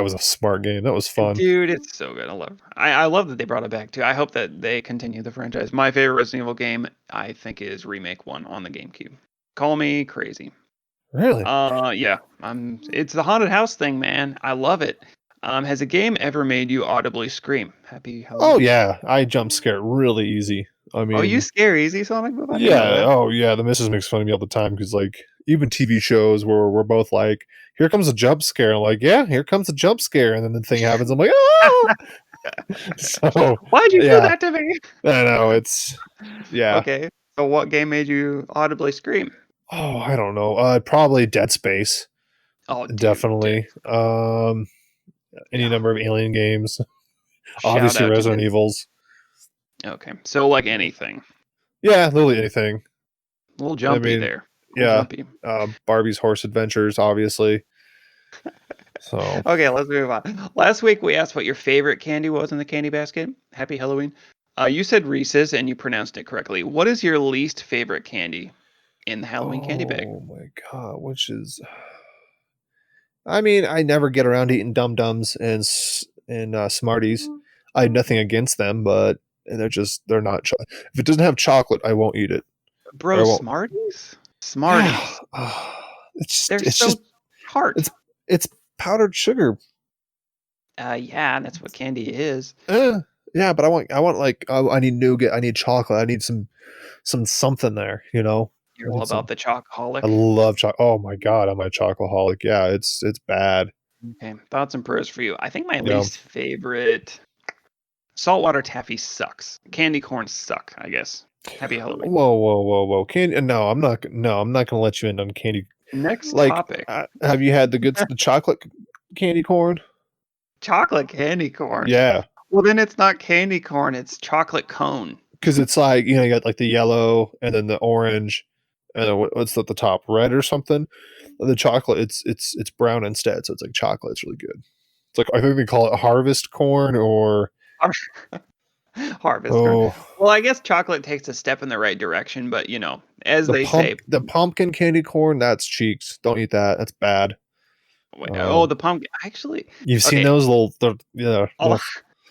was a smart game. That was fun. Dude, it's so good. I love that they brought it back too. I hope that they continue the franchise. My favorite Resident Evil game, I think, is Remake 1 on the GameCube. Call me crazy. Really? Yeah. It's the haunted house thing, man. I love it. Has a game ever made you audibly scream? Happy Halloween. Oh yeah, I jump scare really easy. I mean, Oh, you scare easy, Sonic? I didn't know yeah. that. Oh yeah, the missus makes fun of me all the time because like even TV shows where we're both like, here comes a jump scare. I'm like, yeah, here comes a jump scare, and then the thing happens. I'm like, oh. So Why'd you do yeah, that to me? I know it's yeah. Okay. So what game made you audibly scream? Oh, I don't know. Probably Dead Space. Oh, dude. Definitely. Any Yeah. number of Alien games. Shout Obviously, out to Resident Dead. Evils. Okay. So like anything. Yeah, literally anything. A little jumpy mean, there. Yeah. Jumpy. Barbie's Horse Adventures, obviously. So Okay, let's move on. Last week we asked what your favorite candy was in the candy basket. Happy Halloween. You said Reese's and you pronounced it correctly. What is your least favorite candy in the Halloween candy bag? oh my god, which is I mean, I never get around to eating Dum Dums and Smarties. I have nothing against them, but they're not. If it doesn't have chocolate, I won't eat it. Or I Bro, won't. Smarties? Yeah, Smarties. They're it's so just hard. it's powdered sugar. Yeah, that's what candy is. Yeah, but I want like I need nougat. I need chocolate. I need something there. You know. You're all about the I chocoholic. love chocolate. Oh my god, I'm a chocoholic. Yeah, it's bad. Okay, thoughts and prayers for you. I think my Yeah. least favorite saltwater taffy sucks. Candy corn suck, I guess. Happy Halloween. Whoa! Candy? No, I'm not. No, I'm not gonna let you in on candy. Next Like, topic. have you had the chocolate candy corn? Chocolate candy corn. Yeah, Well, then it's not candy corn, it's chocolate cone. because it's like you got like the yellow and then the orange, and then what's at the top, red or something. The chocolate, it's brown instead, so it's like chocolate. It's really good. It's like I think they call it harvest corn or Harvest corn. oh Well, I guess chocolate takes a step in the right direction, but as they say, the pumpkin candy corn. That's cheeks. Don't eat that. That's bad. the pumpkin. Actually, You've seen okay. those yeah.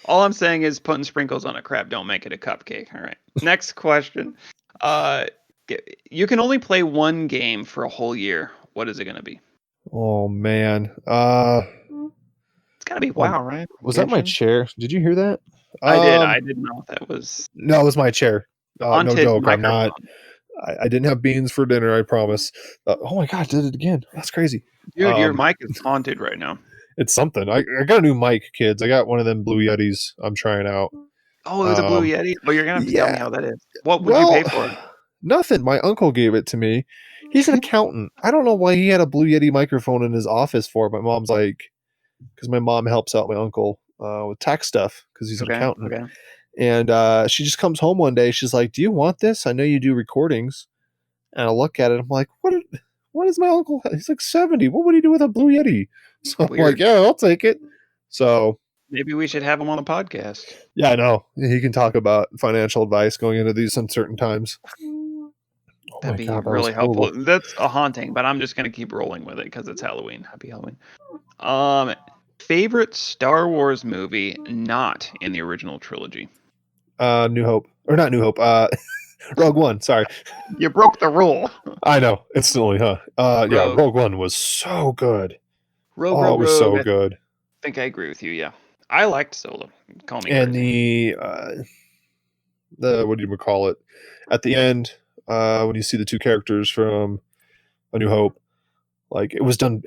All I'm saying is putting sprinkles on a crab don't make it a cupcake. All right. Next question. You can only play one game for a whole year. What is it going to be? Oh man. It's got to be WoW, right? Was that my Genshin? chair? Did you hear that? I didn't know if that was No, it was my chair. No haunted joke. I'm not. microphone. I didn't have beans for dinner. I promise. Oh my god, I did it again. That's crazy. Dude, your mic is haunted right now. It's something. I got a new mic, kids. I got one of them Blue Yetis. I'm trying out. Oh, it was a Blue Yeti? Well, you're going to have to tell me Yeah. how that is. What would you pay for it? Nothing. My uncle gave it to me. He's an accountant. I don't know why he had a Blue Yeti microphone in his office for. My mom's like, because my mom helps out my uncle with tax stuff because he's an accountant. Okay. And she just comes home one day. She's like, "Do you want this? I know you do recordings." And I look at it. I'm like, "What is my uncle? He's like 70. What would he do with a Blue Yeti?" So I'm like, "Yeah, I'll take it." So maybe we should have him on the podcast. yeah, I know he can talk about financial advice going into these uncertain times. Oh That'd be that really was helpful. horrible. That's a haunting, but I'm just gonna keep rolling with it because it's Halloween. Happy Halloween. Favorite Star Wars movie not in the original trilogy? New Hope, or not New Hope. Rogue One. Sorry, You broke the rule. I know instantly, huh? Yeah, Rogue One was so good. It was so good. I think I agree with you. Yeah, I liked Solo. Call me And crazy. the what do you call it? At the end, when you see the two characters from A New Hope, like it was done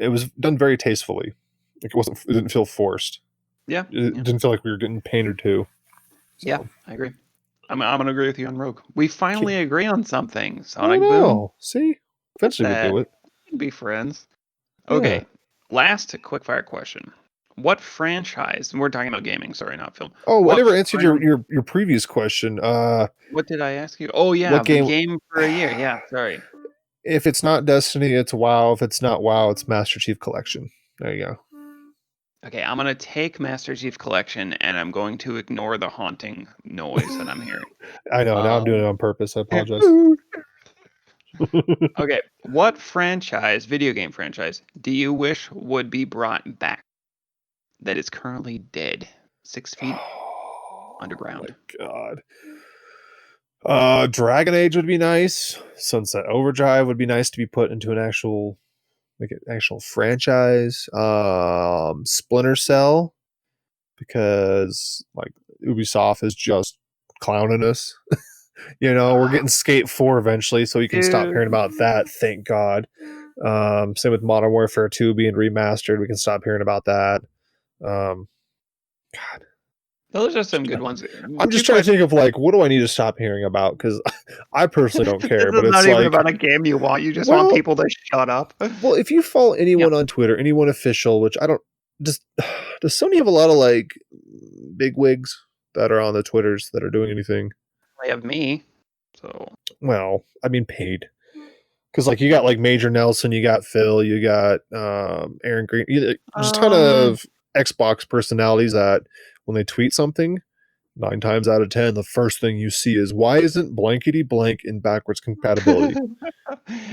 very tastefully. Like it didn't feel forced. Yeah. It didn't feel like we were getting painted to. So, Yeah, I agree. I'm gonna agree with you on Rogue. We finally agree on something. I Sonic Boom. know. See, What's eventually we that? do it. We can be friends. Yeah. Okay. Last quickfire question. What franchise? And we're talking about gaming. Sorry, not film. Oh, I What never answered fran- your previous question. What did I ask you? Oh yeah, What game? game for a year. Yeah, sorry. If it's not Destiny, it's WoW. If it's not WoW, it's Master Chief Collection. There you go. Okay, I'm gonna take Master Chief Collection and I'm going to ignore the haunting noise that I'm hearing. I know. Now I'm doing Um, it on purpose. I apologize. okay, what franchise, video game franchise, do you wish would be brought back that is currently dead, 6 feet underground? My God. Dragon Age would be nice. Sunset Overdrive would be nice to be put into an actual franchise. Splinter Cell, because like Ubisoft is just clowning us. We're getting Skate 4 eventually, so you can stop Dude. hearing about that. Thank God. Same with Modern Warfare 2 being remastered. We can stop hearing about that. God, Those are some good ones. I'm just trying to think of what do I need to stop hearing about, because I personally don't care. This But is it's not even like, about a game you want. You just want people to shut up. well, if you follow anyone on Twitter, anyone official, which I don't, does Sony have a lot of big wigs that are on the Twitters that are doing anything? They have me, so Well, I mean paid. Because you got Major Nelson, you got Phil, you got Aaron Green, just a ton of Xbox personalities that when they tweet something, 9 times out of 10, the first thing you see is, why isn't blankety blank in backwards compatibility?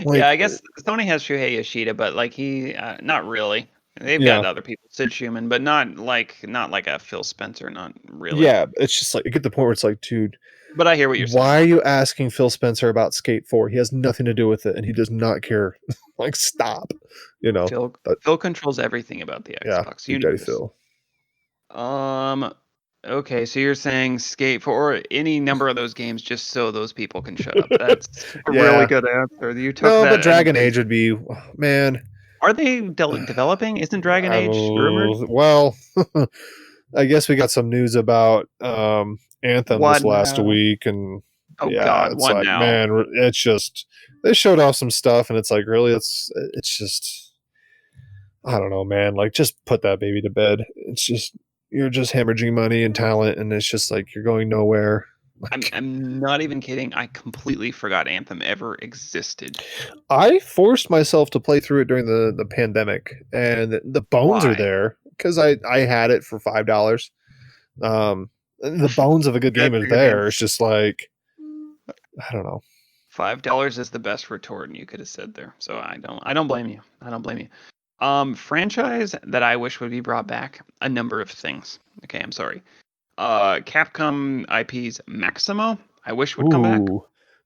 yeah, I guess Sony has Shuhei Yoshida, but he not really. They've got other people, Sid Schumann, but not like a Phil Spencer, not really. Yeah, it's just you get the point where it's like, dude. But I hear what you're saying. Why are you asking Phil Spencer about Skate 4? He has nothing to do with it, and he does not care. Stop. Phil controls everything about the Xbox. Yeah, Daddy Phil. Okay, so you're saying Skate 4 or any number of those games just so those people can shut up. That's a really good answer. You took that. But Dragon Age would be, man. Are they developing? Isn't Dragon Age rumored? Well, I guess we got some news about Anthem this last week, and God, it's man, it's just they showed off some stuff, and it's like, really, it's just, I don't know, man. Just put that baby to bed. It's just, you're just hemorrhaging money and talent, and it's just you're going nowhere. I'm not even kidding. I completely forgot Anthem ever existed. I forced myself to play through it during the pandemic, and the bones are there because I had it for $5. The bones of a good game are there. It's just I don't know. $5 is the best retort you could have said there. So I don't blame you. I don't blame you. Franchise that I wish would be brought back, a number of things. Okay, I'm sorry. Capcom IP's Maximo, I wish would come back.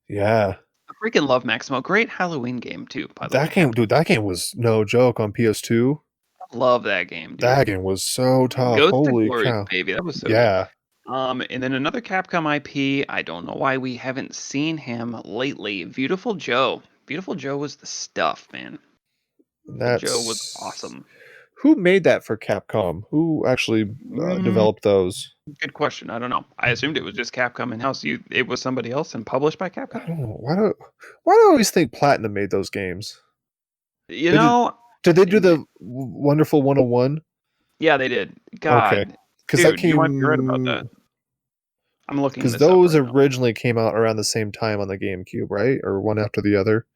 Yeah. I freaking love Maximo. Great Halloween game too, by the way. That game was no joke on PS2. I love that game, dude. That game was so tough. Ghost Holy of Glory, cow. baby. That was so good. And then another Capcom IP, I don't know why we haven't seen him lately. Beautiful Joe. Beautiful Joe was the stuff, man. Joe was awesome. Who made that for Capcom? Who actually developed those? Good question. I don't know. I assumed it was just Capcom in-house. It was somebody else and published by Capcom? I don't know. Why do I always think Platinum made those games? Did they do the Wonderful 101? Yeah, they did. God. Okay. Because that came... You might be right about that. I'm looking because those originally came out around the same time on the GameCube, right? Or one after the other?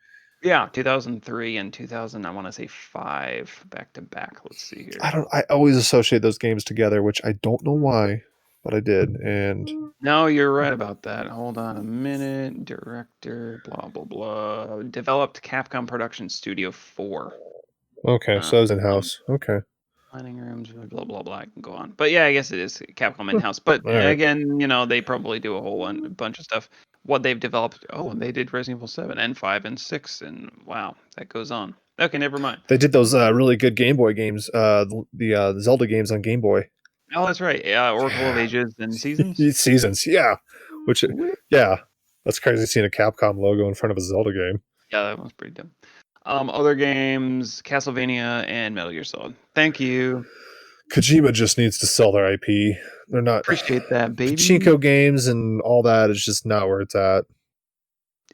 Yeah, 2003 and 2000, I want to say 5 back to back. Let's see here. I always associate those games together, which I don't know why, but I did. And no, you're right about that. Hold on a minute. Director, blah, blah, blah. Developed Capcom Production Studio 4. Okay, so it was in-house. Okay. Planning rooms, blah, blah, blah. I can go on. But yeah, I guess it is Capcom in-house. But again, they probably do a bunch of stuff. What they've developed. Oh, and they did Resident Evil 7 and 5 and 6, and wow, that goes on. Okay, never mind. They did those really good Game Boy games, the Zelda games on Game Boy. Oh, that's right. Yeah, Oracle of Ages and Seasons. Seasons, yeah. That's crazy seeing a Capcom logo in front of a Zelda game. Yeah, that was pretty dumb. Other games, Castlevania and Metal Gear Solid. Thank you. Kojima just needs to sell their IP. They're not Appreciate that, baby. Pachinko games and all that is just not where it's at.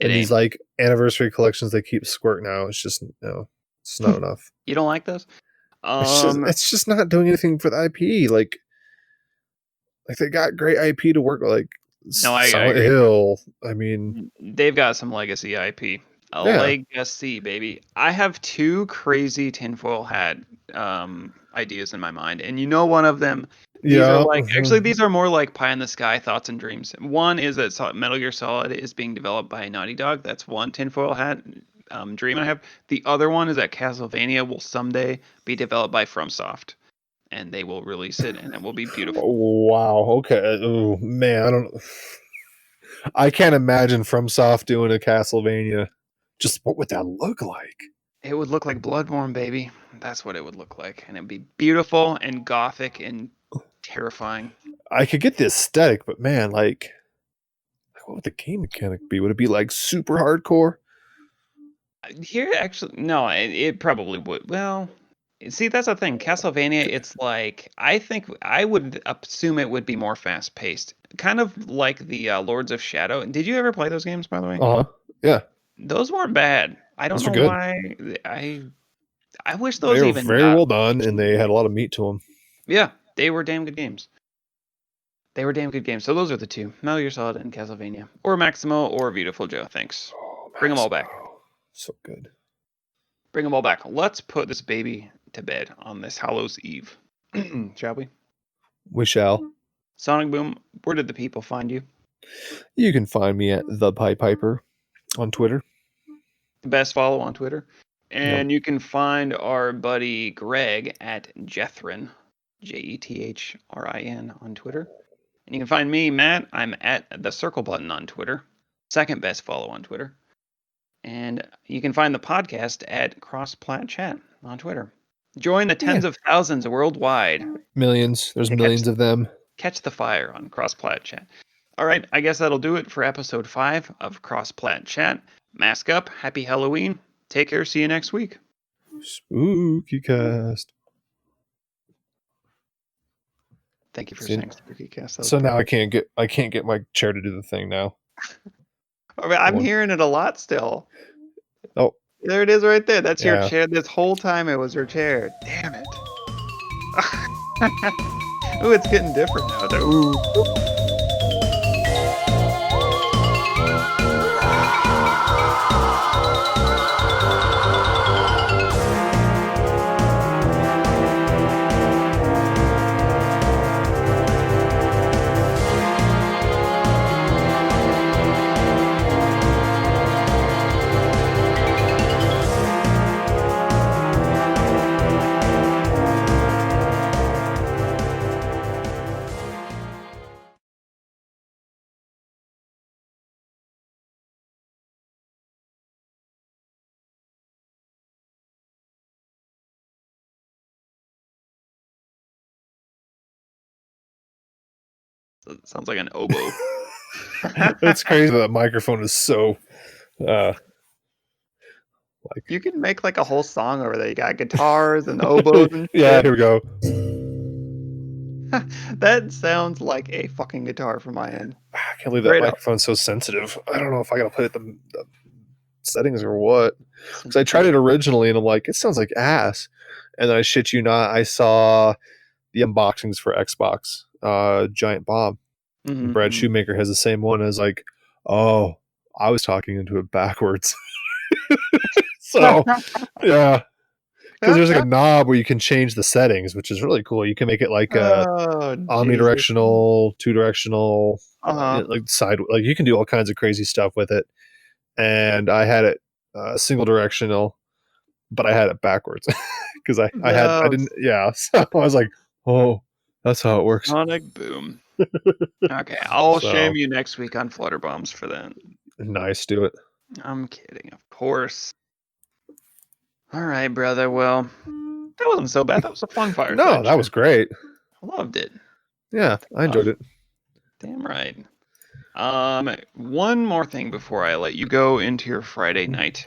And these like anniversary collections they keep squirting out. It's just it's not enough. You don't like those? It's just not doing anything for the IP. Like they got great IP to work with, like Silent Hill. I mean, they've got some legacy IP. Legacy, baby. I have two crazy tinfoil hat ideas in my mind, and one of them. These are actually these are more like pie in the sky thoughts and dreams. One is that Metal Gear Solid is being developed by Naughty Dog. That's one tinfoil hat dream I have. The other one is that Castlevania will someday be developed by FromSoft, and they will release it, and it will be beautiful. Oh, wow. Okay. Oh man, I can't imagine FromSoft doing a Castlevania. Just what would that look like? It would look like Bloodborne, baby. That's what it would look like, and it'd be beautiful and gothic and terrifying. I could get the aesthetic, but man, like what would the game mechanic be? Would it be like super hardcore? Here, actually, no. It probably would. Well, see, that's the thing. Castlevania, it's like I think I would assume it would be more fast paced, kind of like the Lords of Shadow. Did you ever play those games, by the way? Yeah. Those weren't bad. I don't know why. I wish those they were very well done, and they had a lot of meat to them. Yeah, they were damn good games. So those are the two: Metal Gear Solid and Castlevania, or Maximo, or Beautiful Joe. Thanks. Bring them all back. So good. Bring them all back. Let's put this baby to bed on this Hallows Eve. Shall we? We shall. Sonic Boom, where did the people find you? You can find me at The Pied Piper on Twitter. The best follow on Twitter. And you can find our buddy Greg at Jethrin, Jethrin on Twitter. And you can find me, Matt. I'm at the circle button on Twitter. Second best follow on Twitter. And you can find the podcast at CrossPlat Chat on Twitter. Join the tens of thousands worldwide. Millions. There's millions of them. Catch the fire on CrossPlat Chat. All right, I guess that'll do it for episode 5 of CrossPlat Chat. Mask up. Happy Halloween. Take care. See you next week. Spooky cast. Thank you for saying spooky cast. So now I can't get my chair to do the thing now. I'm hearing it a lot still. Oh, there it is right there. That's your chair. This whole time it was your chair. Damn it. Ooh, it's getting different now. Ooh. It sounds like an oboe. It's crazy that microphone is so you can make like a whole song over there. You got guitars and oboes and yeah, here we go. That sounds like a fucking guitar from my end. I can't believe that microphone's so sensitive. I don't know if I gotta play with the settings or what. Because I tried it originally and I'm like, it sounds like ass. And then I shit you not, I saw the unboxings for Xbox. Giant Bomb. Mm-hmm. Brad Shoemaker has the same one as like, oh, I was talking into it backwards. So yeah, because there's like a knob where you can change the settings, which is really cool. You can make it like omnidirectional, 2-directional, like side, like you can do all kinds of crazy stuff with it. And I had it single directional, but I had it backwards because I didn't. Yeah, so I was like, oh. That's how it works. Sonic Boom. Okay, I'll shame you next week on Flutter Bombs for that. Nice, do it. I'm kidding, of course. All right, brother. Well, that wasn't so bad. That was a fun fire. No, that was great. I loved it. Yeah, I enjoyed it. Damn right. One more thing before I let you go into your Friday night.